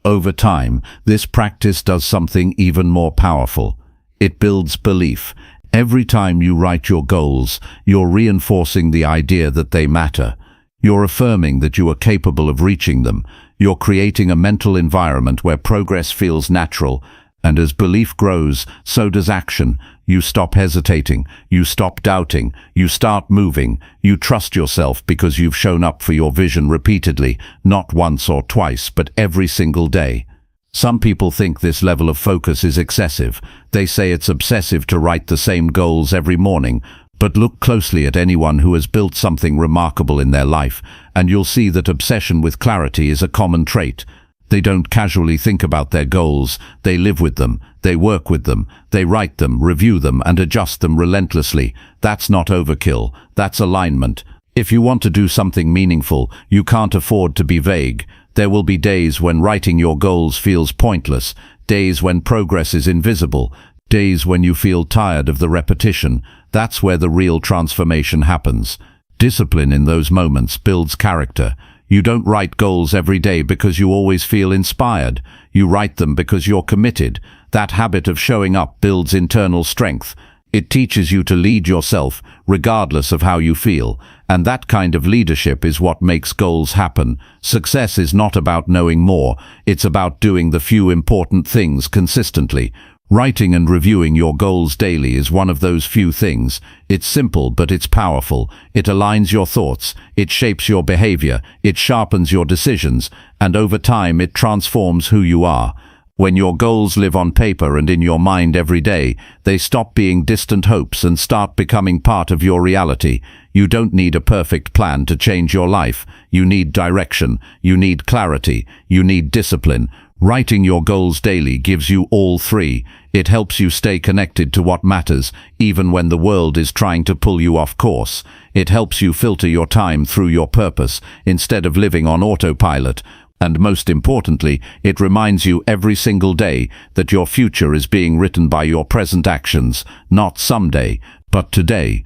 Over time, this practice does something even more powerful. It builds belief. Every time you write your goals, you're reinforcing the idea that they matter. You're affirming that you are capable of reaching them. You're creating a mental environment where progress feels natural. And as belief grows, so does action. You stop hesitating, you stop doubting, you start moving. You trust yourself because you've shown up for your vision repeatedly, not once or twice, but every single day. Some people think this level of focus is excessive. They say it's obsessive to write the same goals every morning. But look closely at anyone who has built something remarkable in their life, and you'll see that obsession with clarity is a common trait. They don't casually think about their goals. They live with them. They work with them. They write them, review them, and adjust them relentlessly. That's not overkill. That's alignment. If you want to do something meaningful, you can't afford to be vague. There will be days when writing your goals feels pointless, days when progress is invisible, days when you feel tired of the repetition. That's where the real transformation happens. Discipline in those moments builds character. You don't write goals every day because you always feel inspired. You write them because you're committed. That habit of showing up builds internal strength. It teaches you to lead yourself, regardless of how you feel. And that kind of leadership is what makes goals happen. Success is not about knowing more. It's about doing the few important things consistently. Writing and reviewing your goals daily is one of those few things. It's simple, but it's powerful. It aligns your thoughts, it shapes your behavior, it sharpens your decisions, and over time it transforms who you are. When your goals live on paper and in your mind every day, they stop being distant hopes and start becoming part of your reality. You don't need a perfect plan to change your life. You need direction, you need clarity, you need discipline. Writing your goals daily gives you all three. It helps you stay connected to what matters, even when the world is trying to pull you off course. It helps you filter your time through your purpose, instead of living on autopilot. And most importantly, it reminds you every single day that your future is being written by your present actions, not someday, but today.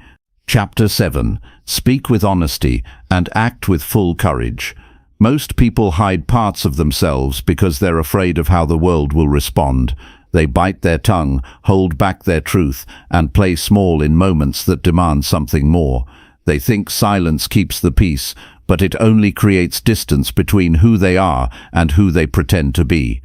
Chapter 7. Speak with honesty and act with full courage. Most people hide parts of themselves because they're afraid of how the world will respond. They bite their tongue, hold back their truth, and play small in moments that demand something more. They think silence keeps the peace, but it only creates distance between who they are and who they pretend to be.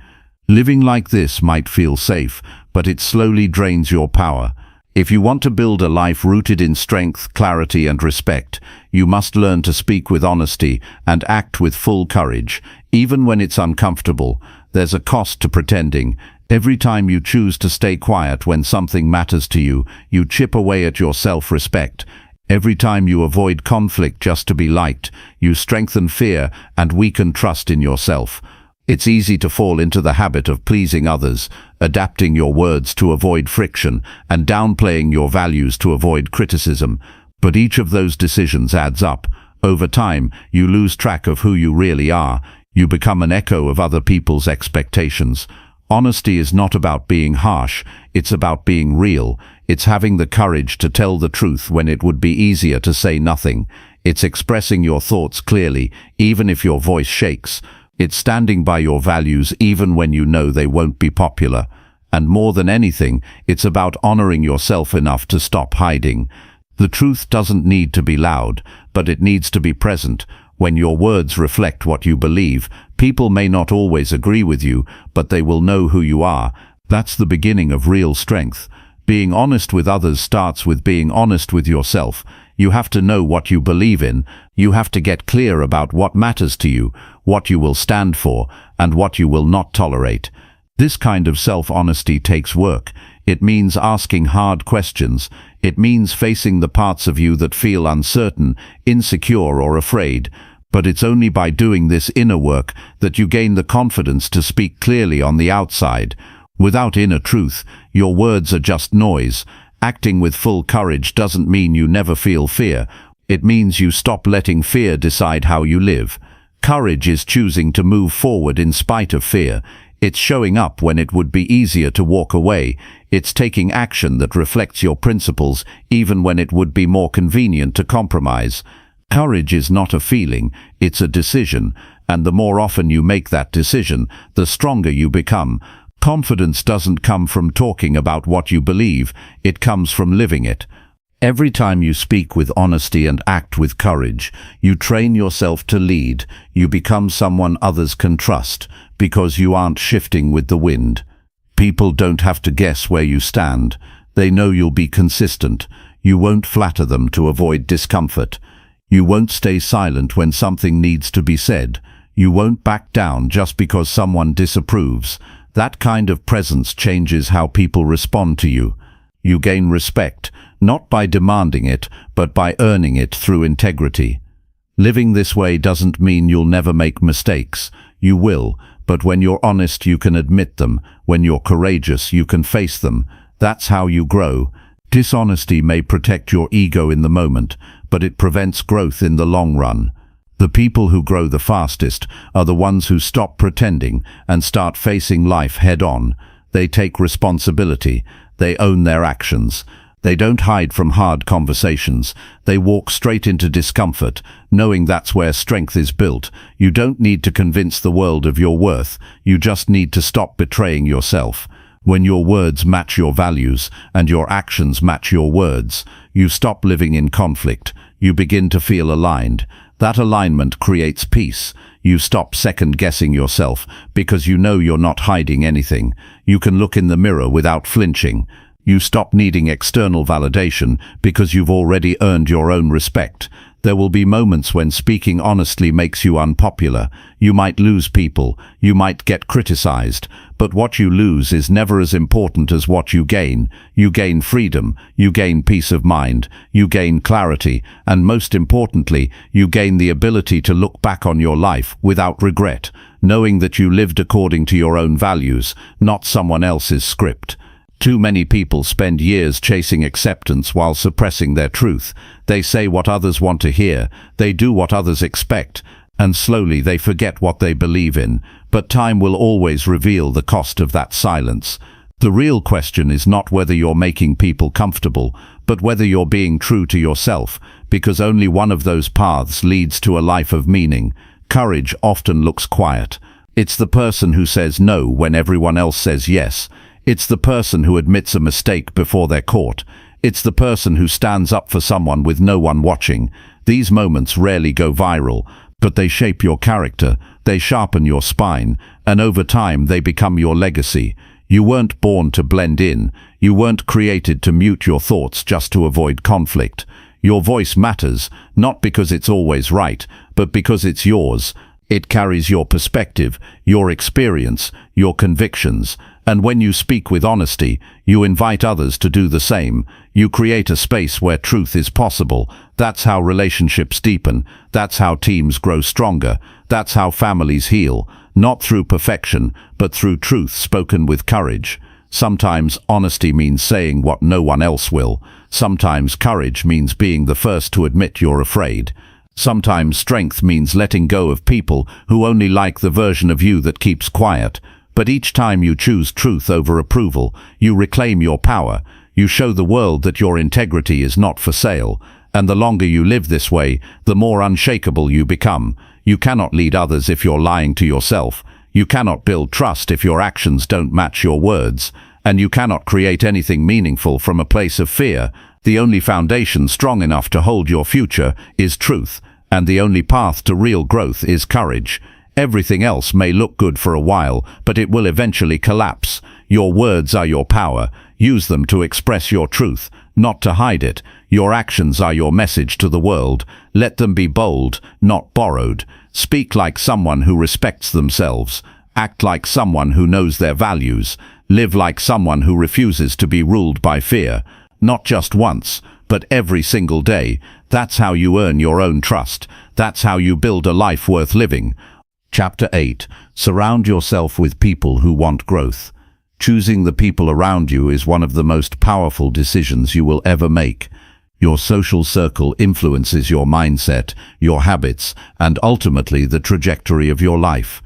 Living like this might feel safe, but it slowly drains your power. If you want to build a life rooted in strength, clarity, and respect, you must learn to speak with honesty and act with full courage, even when it's uncomfortable. There's a cost to pretending. Every time you choose to stay quiet when something matters to you, you chip away at your self-respect. Every time you avoid conflict just to be liked, you strengthen fear and weaken trust in yourself. It's easy to fall into the habit of pleasing others, adapting your words to avoid friction, and downplaying your values to avoid criticism. But each of those decisions adds up. Over time, you lose track of who you really are. You become an echo of other people's expectations. Honesty is not about being harsh, it's about being real. It's having the courage to tell the truth when it would be easier to say nothing. It's expressing your thoughts clearly, even if your voice shakes. It's standing by your values even when you know they won't be popular. And more than anything, it's about honoring yourself enough to stop hiding. The truth doesn't need to be loud, but it needs to be present. When your words reflect what you believe, people may not always agree with you, but they will know who you are. That's the beginning of real strength. Being honest with others starts with being honest with yourself. You have to know what you believe in. You have to get clear about what matters to you, what you will stand for, and what you will not tolerate. This kind of self-honesty takes work. It means asking hard questions. It means facing the parts of you that feel uncertain, insecure, or afraid. But it's only by doing this inner work that you gain the confidence to speak clearly on the outside. Without inner truth, your words are just noise, Acting with full courage doesn't mean you never feel fear. It means you stop letting fear decide how you live. Courage is choosing to move forward in spite of fear. It's showing up when it would be easier to walk away. It's taking action that reflects your principles, even when it would be more convenient to compromise. Courage is not a feeling, it's a decision, and the more often you make that decision, the stronger you become. Confidence doesn't come from talking about what you believe, it comes from living it. Every time you speak with honesty and act with courage, you train yourself to lead. You become someone others can trust, because you aren't shifting with the wind. People don't have to guess where you stand. They know you'll be consistent. You won't flatter them to avoid discomfort. You won't stay silent when something needs to be said. You won't back down just because someone disapproves. That kind of presence changes how people respond to you. You gain respect, not by demanding it, but by earning it through integrity. Living this way doesn't mean you'll never make mistakes. You will, but when you're honest, you can admit them. When you're courageous, you can face them. That's how you grow. Dishonesty may protect your ego in the moment, but it prevents growth in the long run. The people who grow the fastest are the ones who stop pretending and start facing life head-on. They take responsibility. They own their actions. They don't hide from hard conversations. They walk straight into discomfort, knowing that's where strength is built. You don't need to convince the world of your worth. You just need to stop betraying yourself. When your words match your values and your actions match your words, you stop living in conflict. You begin to feel aligned. That alignment creates peace. You stop second-guessing yourself because you know you're not hiding anything. You can look in the mirror without flinching. You stop needing external validation because you've already earned your own respect. There will be moments when speaking honestly makes you unpopular. You might lose people. You might get criticized. But what you lose is never as important as what you gain. You gain freedom. You gain peace of mind. You gain clarity. And most importantly, you gain the ability to look back on your life without regret, knowing that you lived according to your own values, not someone else's script. Too many people spend years chasing acceptance while suppressing their truth. They say what others want to hear, they do what others expect, and slowly they forget what they believe in. But time will always reveal the cost of that silence. The real question is not whether you're making people comfortable, but whether you're being true to yourself, because only one of those paths leads to a life of meaning. Courage often looks quiet. It's the person who says no when everyone else says yes. It's the person who admits a mistake before they're caught. It's the person who stands up for someone with no one watching. These moments rarely go viral, but they shape your character, they sharpen your spine, and over time they become your legacy. You weren't born to blend in. You weren't created to mute your thoughts just to avoid conflict. Your voice matters, not because it's always right, but because it's yours. It carries your perspective, your experience, your convictions. And when you speak with honesty, you invite others to do the same. You create a space where truth is possible. That's how relationships deepen. That's how teams grow stronger. That's how families heal. Not through perfection, but through truth spoken with courage. Sometimes honesty means saying what no one else will. Sometimes courage means being the first to admit you're afraid. Sometimes strength means letting go of people who only like the version of you that keeps quiet. But each time you choose truth over approval, you reclaim your power. You show the world that your integrity is not for sale. And the longer you live this way, the more unshakable you become. You cannot lead others if you're lying to yourself. You cannot build trust if your actions don't match your words. And you cannot create anything meaningful from a place of fear. The only foundation strong enough to hold your future is truth. And the only path to real growth is courage. Everything else may look good for a while, but it will eventually collapse. Your words are your power. Use them to express your truth, not to hide it. Your actions are your message to the world. Let them be bold, not borrowed. Speak like someone who respects themselves. Act like someone who knows their values. Live like someone who refuses to be ruled by fear. Not just once, but every single day. That's how you earn your own trust. That's how you build a life worth living. Chapter 8. Surround yourself with people who want growth. Choosing the people around you is one of the most powerful decisions you will ever make. Your social circle influences your mindset, your habits, and ultimately the trajectory of your life.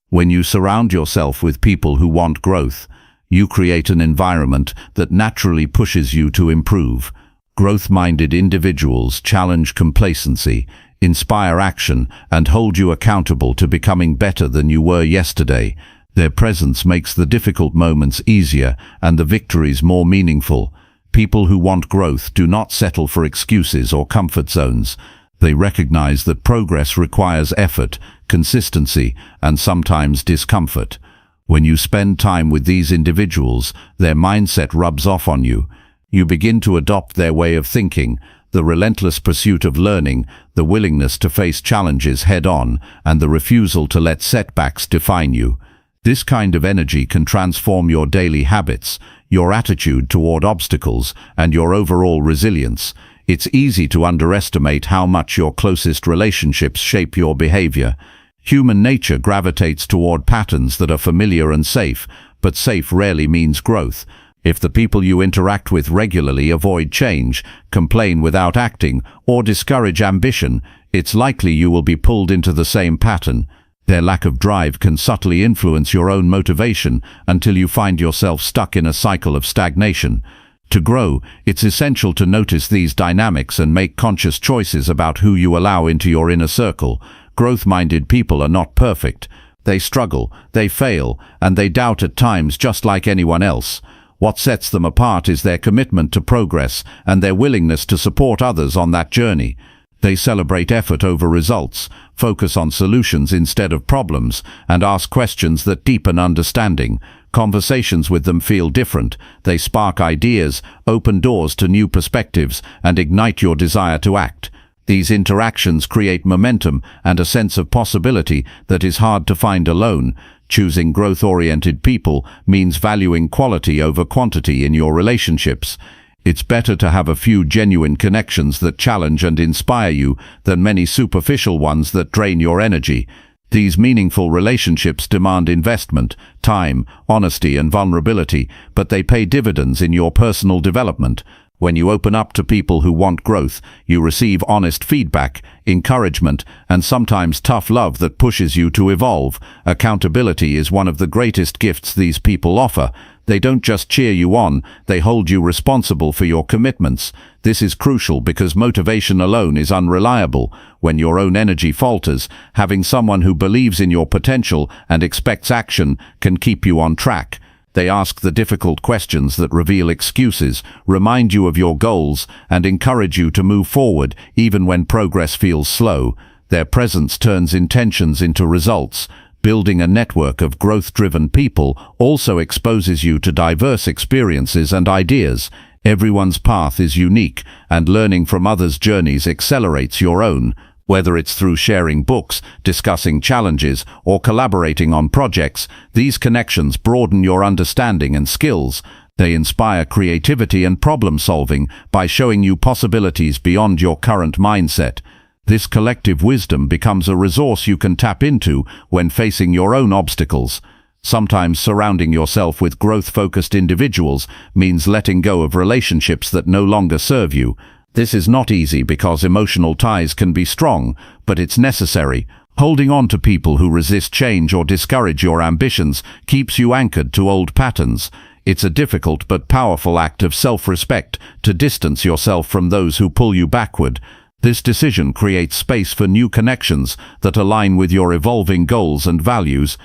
When you surround yourself with people who want growth, you create an environment that naturally pushes you to improve. Growth-minded individuals challenge complacency, inspire action, and hold you accountable to becoming better than you were yesterday. Their presence makes the difficult moments easier and the victories more meaningful. People who want growth do not settle for excuses or comfort zones. They recognize that progress requires effort, consistency, and sometimes discomfort. When you spend time with these individuals, their mindset rubs off on you. You begin to adopt their way of thinking, the relentless pursuit of learning, the willingness to face challenges head-on, and the refusal to let setbacks define you. This kind of energy can transform your daily habits, your attitude toward obstacles, and your overall resilience. It's easy to underestimate how much your closest relationships shape your behavior. Human nature gravitates toward patterns that are familiar and safe, but safe rarely means growth. If the people you interact with regularly avoid change, complain without acting, or discourage ambition, it's likely you will be pulled into the same pattern. Their lack of drive can subtly influence your own motivation until you find yourself stuck in a cycle of stagnation. To grow, it's essential to notice these dynamics and make conscious choices about who you allow into your inner circle. Growth-minded people are not perfect. They struggle, they fail, and they doubt at times just like anyone else. What sets them apart is their commitment to progress and their willingness to support others on that journey. They celebrate effort over results, focus on solutions instead of problems, and ask questions that deepen understanding. Conversations with them feel different. They spark ideas, open doors to new perspectives, and ignite your desire to act. These interactions create momentum and a sense of possibility that is hard to find alone. Choosing growth-oriented people means valuing quality over quantity in your relationships. It's better to have a few genuine connections that challenge and inspire you than many superficial ones that drain your energy. These meaningful relationships demand investment, time, honesty, and vulnerability, but they pay dividends in your personal development. When you open up to people who want growth, you receive honest feedback, encouragement, and sometimes tough love that pushes you to evolve. Accountability is one of the greatest gifts these people offer. They don't just cheer you on, they hold you responsible for your commitments. This is crucial because motivation alone is unreliable. When your own energy falters, having someone who believes in your potential and expects action can keep you on track. They ask the difficult questions that reveal excuses, remind you of your goals, and encourage you to move forward even when progress feels slow. Their presence turns intentions into results. Building a network of growth-driven people also exposes you to diverse experiences and ideas. Everyone's path is unique, and learning from others' journeys accelerates your own. Whether it's through sharing books, discussing challenges, or collaborating on projects, these connections broaden your understanding and skills. They inspire creativity and problem-solving by showing you possibilities beyond your current mindset. This collective wisdom becomes a resource you can tap into when facing your own obstacles. Sometimes surrounding yourself with growth-focused individuals means letting go of relationships that no longer serve you. This is not easy because emotional ties can be strong, but it's necessary. Holding on to people who resist change or discourage your ambitions keeps you anchored to old patterns. It's a difficult but powerful act of self-respect to distance yourself from those who pull you backward. This decision creates space for new connections that align with your evolving goals and values.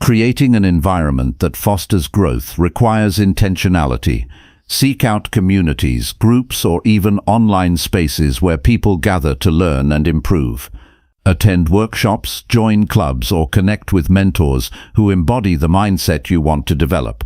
Creating an environment that fosters growth requires intentionality. Seek out communities, groups, or even online spaces where people gather to learn and improve. Attend workshops, join clubs, or connect with mentors who embody the mindset you want to develop.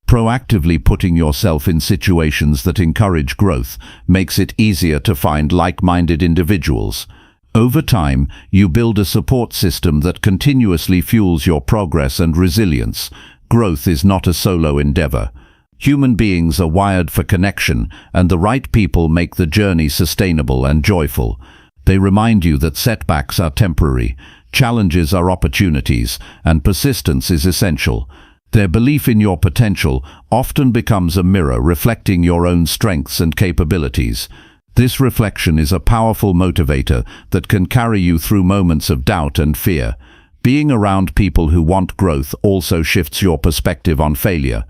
Proactively putting yourself in situations that encourage growth makes it easier to find like-minded individuals. Over time, you build a support system that continuously fuels your progress and resilience. Growth is not a solo endeavor. Human beings are wired for connection, and the right people make the journey sustainable and joyful. They remind you that setbacks are temporary, challenges are opportunities, and persistence is essential. Their belief in your potential often becomes a mirror reflecting your own strengths and capabilities. This reflection is a powerful motivator that can carry you through moments of doubt and fear. Being around people who want growth also shifts your perspective on failure.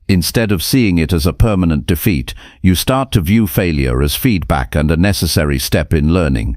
Instead of seeing it as a permanent defeat, you start to view failure as feedback and a necessary step in learning.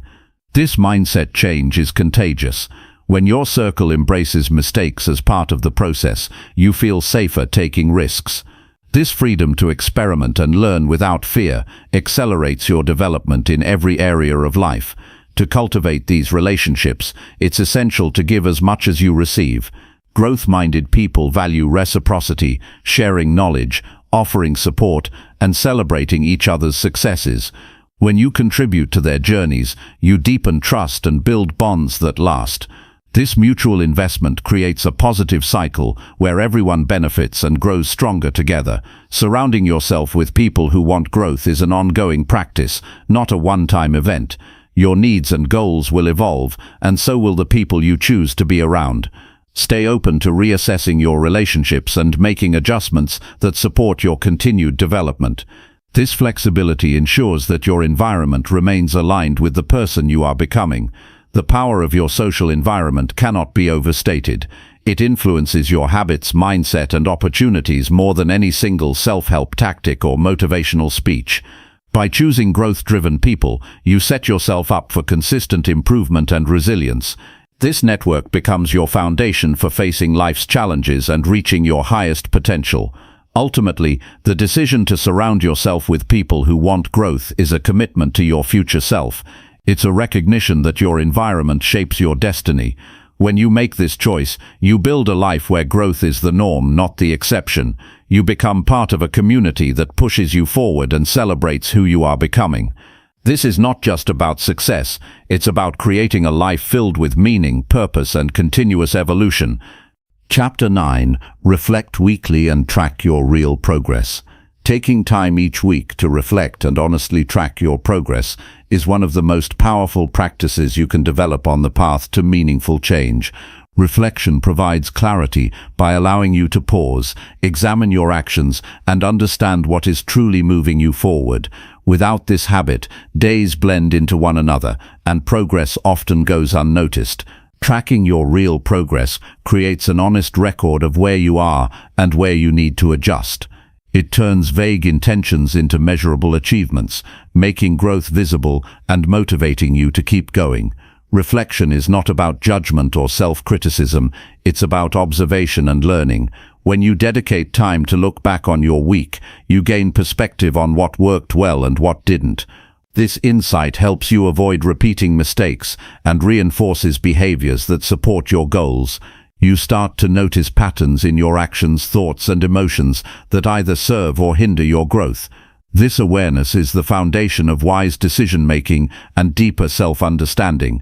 This mindset change is contagious. When your circle embraces mistakes as part of the process, you feel safer taking risks. This freedom to experiment and learn without fear accelerates your development in every area of life. To cultivate these relationships, it's essential to give as much as you receive. Growth-minded people value reciprocity, sharing knowledge, offering support, and celebrating each other's successes. When you contribute to their journeys, you deepen trust and build bonds that last. This mutual investment creates a positive cycle where everyone benefits and grows stronger together. Surrounding yourself with people who want growth is an ongoing practice, not a one-time event. Your needs and goals will evolve, and so will the people you choose to be around. Stay open to reassessing your relationships and making adjustments that support your continued development. This flexibility ensures that your environment remains aligned with the person you are becoming. The power of your social environment cannot be overstated. It influences your habits, mindset, and opportunities more than any single self-help tactic or motivational speech. By choosing growth-driven people, you set yourself up for consistent improvement and resilience. This network becomes your foundation for facing life's challenges and reaching your highest potential. Ultimately, the decision to surround yourself with people who want growth is a commitment to your future self. It's a recognition that your environment shapes your destiny. When you make this choice, you build a life where growth is the norm, not the exception. You become part of a community that pushes you forward and celebrates who you are becoming. This is not just about success, it's about creating a life filled with meaning, purpose, and continuous evolution. Chapter 9. Reflect weekly and track your real progress. Taking time each week to reflect and honestly track your progress is one of the most powerful practices you can develop on the path to meaningful change. Reflection provides clarity by allowing you to pause, examine your actions, and understand what is truly moving you forward. Without this habit, days blend into one another, and progress often goes unnoticed. Tracking your real progress creates an honest record of where you are and where you need to adjust. It turns vague intentions into measurable achievements, making growth visible and motivating you to keep going. Reflection is not about judgment or self-criticism, it's about observation and learning. When you dedicate time to look back on your week, you gain perspective on what worked well and what didn't. This insight helps you avoid repeating mistakes and reinforces behaviors that support your goals. You start to notice patterns in your actions, thoughts, and emotions that either serve or hinder your growth. This awareness is the foundation of wise decision-making and deeper self-understanding.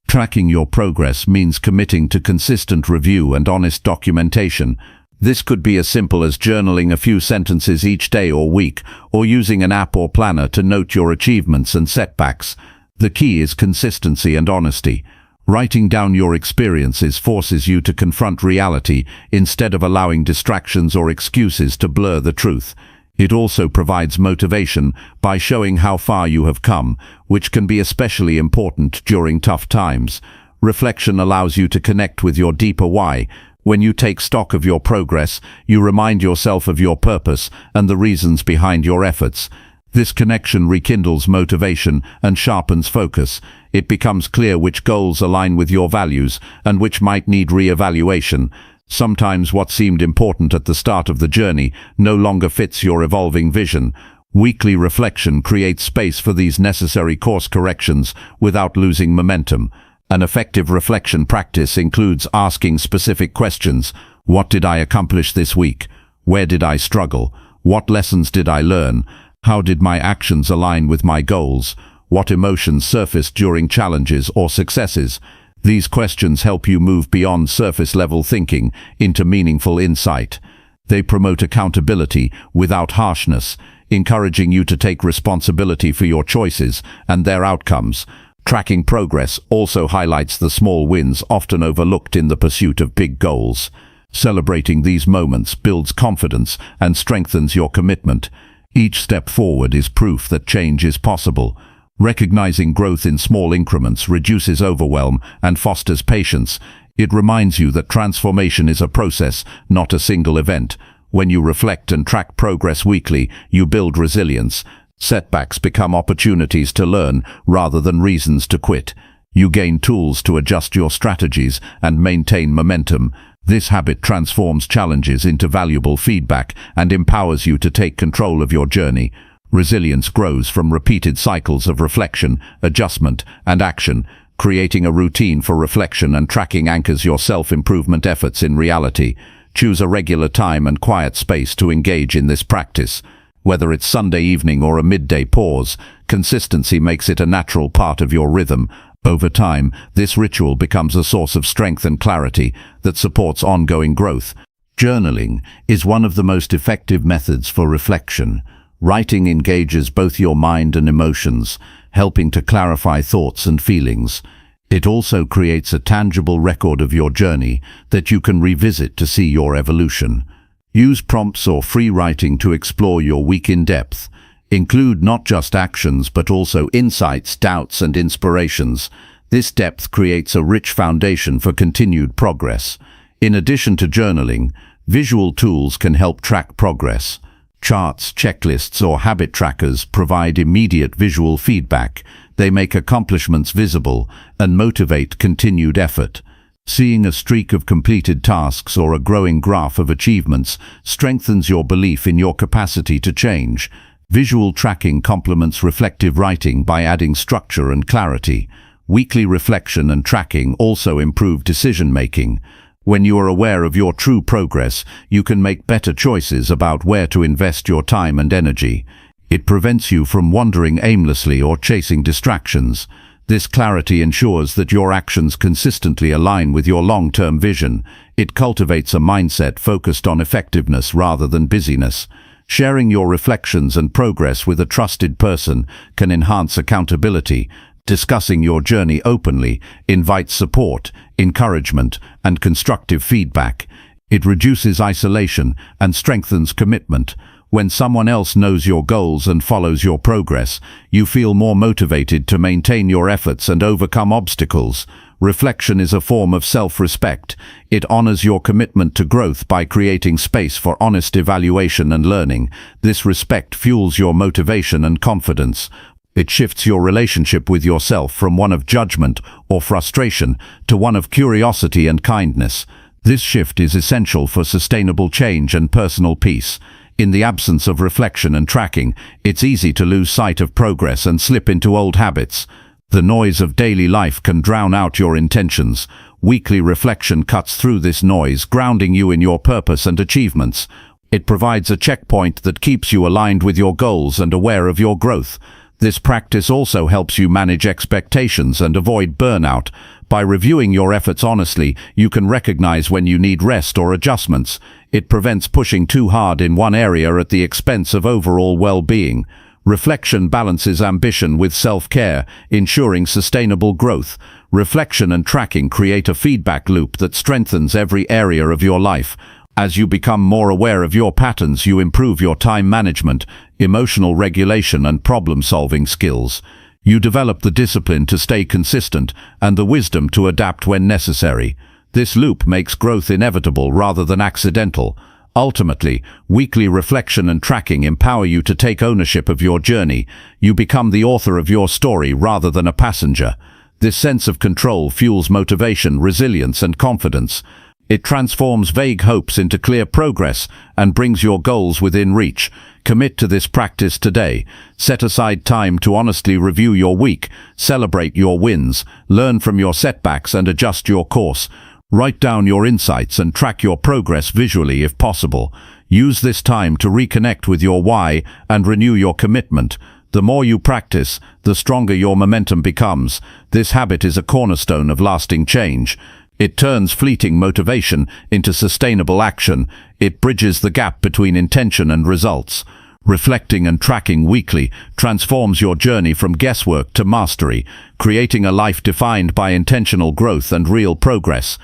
Tracking your progress means committing to consistent review and honest documentation. This could be as simple as journaling a few sentences each day or week, or using an app or planner to note your achievements and setbacks. The key is consistency and honesty. Writing down your experiences forces you to confront reality instead of allowing distractions or excuses to blur the truth. It also provides motivation by showing how far you have come, which can be especially important during tough times. Reflection allows you to connect with your deeper why. When you take stock of your progress, you remind yourself of your purpose and the reasons behind your efforts. This connection rekindles motivation and sharpens focus. It becomes clear which goals align with your values and which might need re-evaluation. Sometimes what seemed important at the start of the journey no longer fits your evolving vision. Weekly reflection creates space for these necessary course corrections without losing momentum. An effective reflection practice includes asking specific questions. What did I accomplish this week? Where did I struggle? What lessons did I learn? How did my actions align with my goals? What emotions surfaced during challenges or successes? These questions help you move beyond surface-level thinking into meaningful insight. They promote accountability without harshness, encouraging you to take responsibility for your choices and their outcomes. Tracking progress also highlights the small wins often overlooked in the pursuit of big goals. Celebrating these moments builds confidence and strengthens your commitment. Each step forward is proof that change is possible. Recognizing growth in small increments reduces overwhelm and fosters patience. It reminds you that transformation is a process, not a single event. When you reflect and track progress weekly, you build resilience. Setbacks become opportunities to learn rather than reasons to quit. You gain tools to adjust your strategies and maintain momentum. This habit transforms challenges into valuable feedback and empowers you to take control of your journey. Resilience grows from repeated cycles of reflection, adjustment, and action. Creating a routine for reflection and tracking anchors your self-improvement efforts in reality. Choose a regular time and quiet space to engage in this practice. Whether it's Sunday evening or a midday pause, consistency makes it a natural part of your rhythm. Over time, this ritual becomes a source of strength and clarity that supports ongoing growth. Journaling is one of the most effective methods for reflection. Writing engages both your mind and emotions, helping to clarify thoughts and feelings. It also creates a tangible record of your journey that you can revisit to see your evolution. Use prompts or free writing to explore your week in depth. Include not just actions but also insights, doubts, and inspirations. This depth creates a rich foundation for continued progress. In addition to journaling, visual tools can help track progress. Charts, checklists, or habit trackers provide immediate visual feedback. They make accomplishments visible and motivate continued effort. Seeing a streak of completed tasks or a growing graph of achievements strengthens your belief in your capacity to change. Visual tracking complements reflective writing by adding structure and clarity. Weekly reflection and tracking also improve decision-making. When you are aware of your true progress, you can make better choices about where to invest your time and energy. It prevents you from wandering aimlessly or chasing distractions. This clarity ensures that your actions consistently align with your long-term vision. It cultivates a mindset focused on effectiveness rather than busyness. Sharing your reflections and progress with a trusted person can enhance accountability. Discussing your journey openly invites support, encouragement, and constructive feedback. It reduces isolation and strengthens commitment. When someone else knows your goals and follows your progress, you feel more motivated to maintain your efforts and overcome obstacles. Reflection is a form of self-respect. It honors your commitment to growth by creating space for honest evaluation and learning. This respect fuels your motivation and confidence. It shifts your relationship with yourself from one of judgment or frustration to one of curiosity and kindness. This shift is essential for sustainable change and personal peace. In the absence of reflection and tracking, it's easy to lose sight of progress and slip into old habits. The noise of daily life can drown out your intentions. Weekly reflection cuts through this noise, grounding you in your purpose and achievements. It provides a checkpoint that keeps you aligned with your goals and aware of your growth. This practice also helps you manage expectations and avoid burnout. By reviewing your efforts honestly, you can recognize when you need rest or adjustments. It prevents pushing too hard in one area at the expense of overall well-being. Reflection balances ambition with self-care, ensuring sustainable growth. Reflection and tracking create a feedback loop that strengthens every area of your life. As you become more aware of your patterns, you improve your time management, emotional regulation, and problem-solving skills. You develop the discipline to stay consistent and the wisdom to adapt when necessary. This loop makes growth inevitable rather than accidental. Ultimately, weekly reflection and tracking empower you to take ownership of your journey. You become the author of your story rather than a passenger. This sense of control fuels motivation, resilience, and confidence. It transforms vague hopes into clear progress and brings your goals within reach. Commit to this practice today. Set aside time to honestly review your week, celebrate your wins, learn from your setbacks, and adjust your course. Write down your insights and track your progress visually if possible. Use this time to reconnect with your why and renew your commitment. The more you practice, the stronger your momentum becomes. This habit is a cornerstone of lasting change. It turns fleeting motivation into sustainable action. It bridges the gap between intention and results. Reflecting and tracking weekly transforms your journey from guesswork to mastery, creating a life defined by intentional growth and real progress.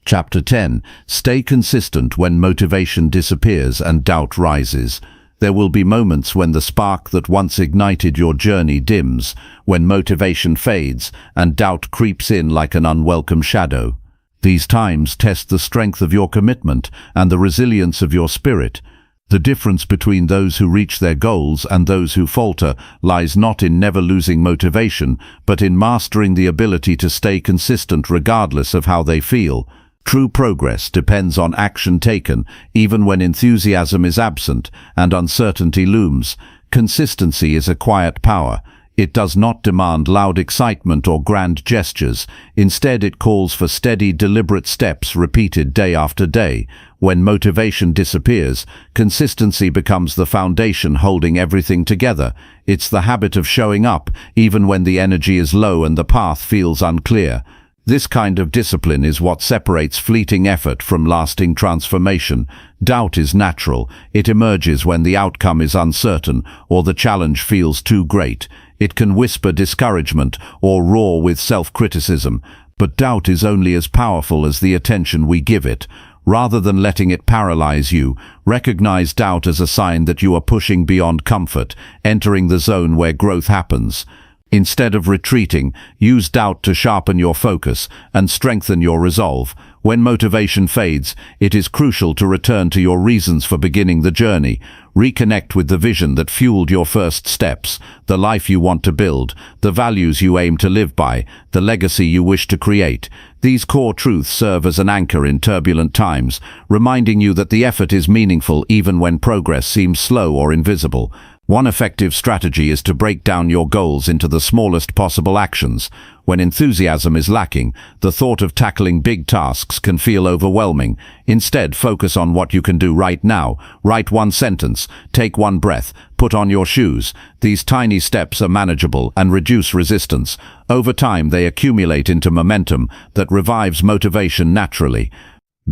Chapter 10. Stay consistent when motivation disappears and doubt rises. There will be moments when the spark that once ignited your journey dims, when motivation fades and doubt creeps in like an unwelcome shadow. These times test the strength of your commitment and the resilience of your spirit. The difference between those who reach their goals and those who falter lies not in never losing motivation, but in mastering the ability to stay consistent regardless of how they feel. True progress depends on action taken, even when enthusiasm is absent and uncertainty looms. Consistency is a quiet power. It does not demand loud excitement or grand gestures. Instead, it calls for steady, deliberate steps repeated day after day. When motivation disappears, consistency becomes the foundation holding everything together. It's the habit of showing up, even when the energy is low and the path feels unclear. This kind of discipline is what separates fleeting effort from lasting transformation. Doubt is natural. It emerges when the outcome is uncertain or the challenge feels too great. It can whisper discouragement or roar with self-criticism, but doubt is only as powerful as the attention we give it. Rather than letting it paralyze you, recognize doubt as a sign that you are pushing beyond comfort, entering the zone where growth happens. Instead of retreating, use doubt to sharpen your focus and strengthen your resolve. When motivation fades, it is crucial to return to your reasons for beginning the journey. Reconnect with the vision that fueled your first steps, the life you want to build, the values you aim to live by, the legacy you wish to create. These core truths serve as an anchor in turbulent times, reminding you that the effort is meaningful even when progress seems slow or invisible. One effective strategy is to break down your goals into the smallest possible actions. When enthusiasm is lacking, the thought of tackling big tasks can feel overwhelming. Instead, focus on what you can do right now. Write one sentence, take one breath, put on your shoes. These tiny steps are manageable and reduce resistance. Over time, they accumulate into momentum that revives motivation naturally.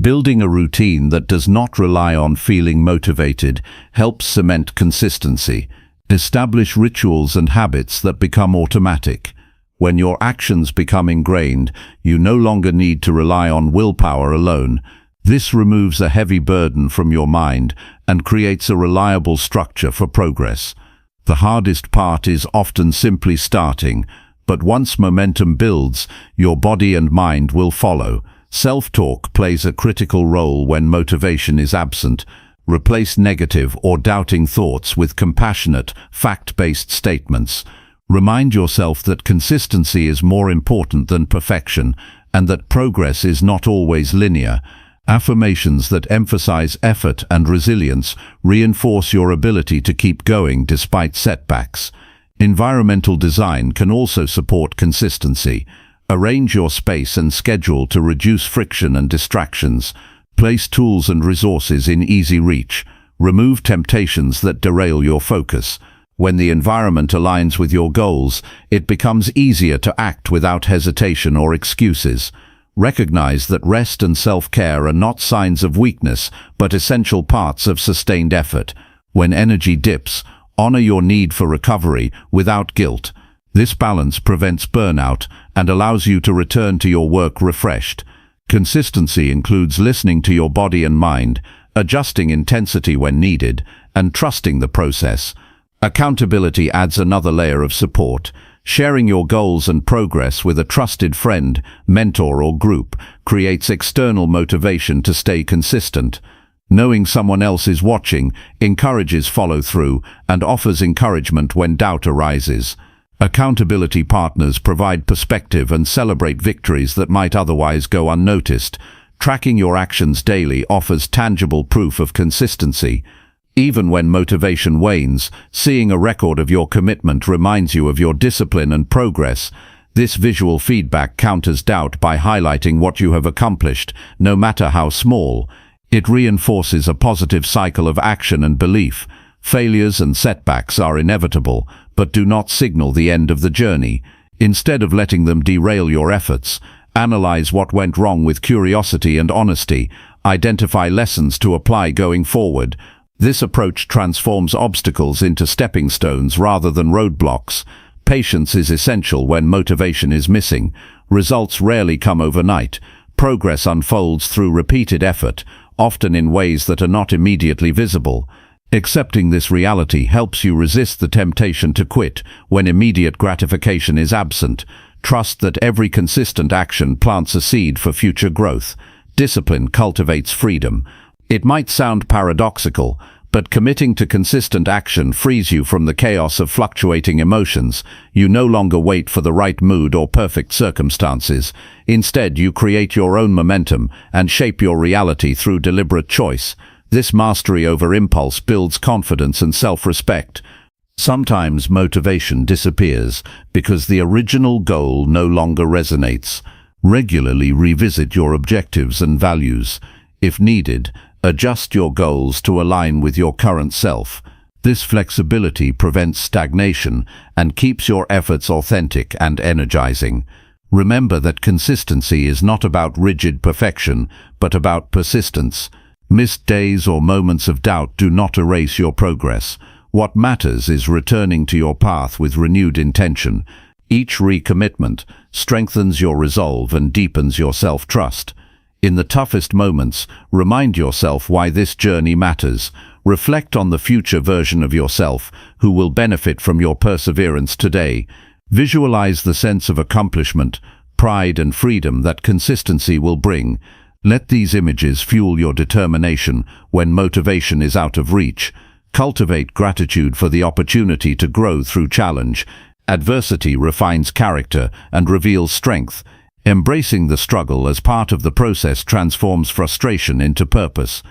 Building a routine that does not rely on feeling motivated helps cement consistency. Establish rituals and habits that become automatic. When your actions become ingrained, you no longer need to rely on willpower alone. This removes a heavy burden from your mind and creates a reliable structure for progress. The hardest part is often simply starting, but once momentum builds, your body and mind will follow. Self-talk plays a critical role when motivation is absent. Replace negative or doubting thoughts with compassionate, fact-based statements. Remind yourself that consistency is more important than perfection, and that progress is not always linear. Affirmations that emphasize effort and resilience reinforce your ability to keep going despite setbacks. Environmental design can also support consistency. Arrange your space and schedule to reduce friction and distractions. Place tools and resources in easy reach. Remove temptations that derail your focus. When the environment aligns with your goals, it becomes easier to act without hesitation or excuses. Recognize that rest and self-care are not signs of weakness, but essential parts of sustained effort. When energy dips, honor your need for recovery without guilt. This balance prevents burnout and allows you to return to your work refreshed. Consistency includes listening to your body and mind, adjusting intensity when needed, and trusting the process. Accountability adds another layer of support. Sharing your goals and progress with a trusted friend, mentor, or group creates external motivation to stay consistent. Knowing someone else is watching encourages follow-through and offers encouragement when doubt arises. Accountability partners provide perspective and celebrate victories that might otherwise go unnoticed. Tracking your actions daily offers tangible proof of consistency. Even when motivation wanes, seeing a record of your commitment reminds you of your discipline and progress. This visual feedback counters doubt by highlighting what you have accomplished, no matter how small. It reinforces a positive cycle of action and belief. Failures and setbacks are inevitable, but do not signal the end of the journey. Instead of letting them derail your efforts, analyze what went wrong with curiosity and honesty. Identify lessons to apply going forward. This approach transforms obstacles into stepping stones rather than roadblocks. Patience is essential when motivation is missing. Results rarely come overnight. Progress unfolds through repeated effort, often in ways that are not immediately visible. Accepting this reality helps you resist the temptation to quit when immediate gratification is absent. Trust that every consistent action plants a seed for future growth. Discipline cultivates freedom. It might sound paradoxical, but committing to consistent action frees you from the chaos of fluctuating emotions. You no longer wait for the right mood or perfect circumstances. Instead, you create your own momentum and shape your reality through deliberate choice. This mastery over impulse builds confidence and self-respect. Sometimes motivation disappears because the original goal no longer resonates. Regularly revisit your objectives and values. If needed, adjust your goals to align with your current self. This flexibility prevents stagnation and keeps your efforts authentic and energizing. Remember that consistency is not about rigid perfection, but about persistence. Missed days or moments of doubt do not erase your progress. What matters is returning to your path with renewed intention. Each recommitment strengthens your resolve and deepens your self-trust. In the toughest moments, remind yourself why this journey matters. Reflect on the future version of yourself who will benefit from your perseverance today. Visualize the sense of accomplishment, pride and freedom that consistency will bring. Let these images fuel your determination when motivation is out of reach. Cultivate gratitude for the opportunity to grow through challenge. Adversity refines character and reveals strength. Embracing the struggle as part of the process transforms frustration into purpose.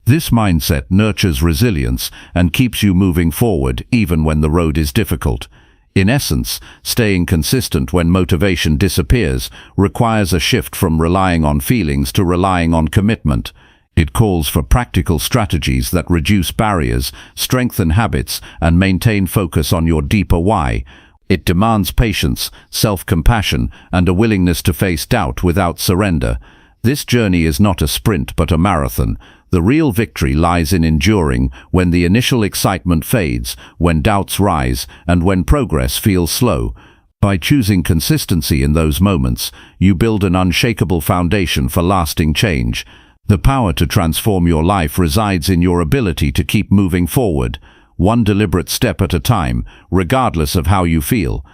This mindset nurtures resilience and keeps you moving forward even when the road is difficult. In essence, staying consistent when motivation disappears requires a shift from relying on feelings to relying on commitment. It calls for practical strategies that reduce barriers, strengthen habits, and maintain focus on your deeper why. It demands patience, self-compassion, and a willingness to face doubt without surrender. This journey is not a sprint but a marathon. The real victory lies in enduring when the initial excitement fades, when doubts rise, and when progress feels slow. By choosing consistency in those moments, you build an unshakable foundation for lasting change. The power to transform your life resides in your ability to keep moving forward, one deliberate step at a time, regardless of how you feel.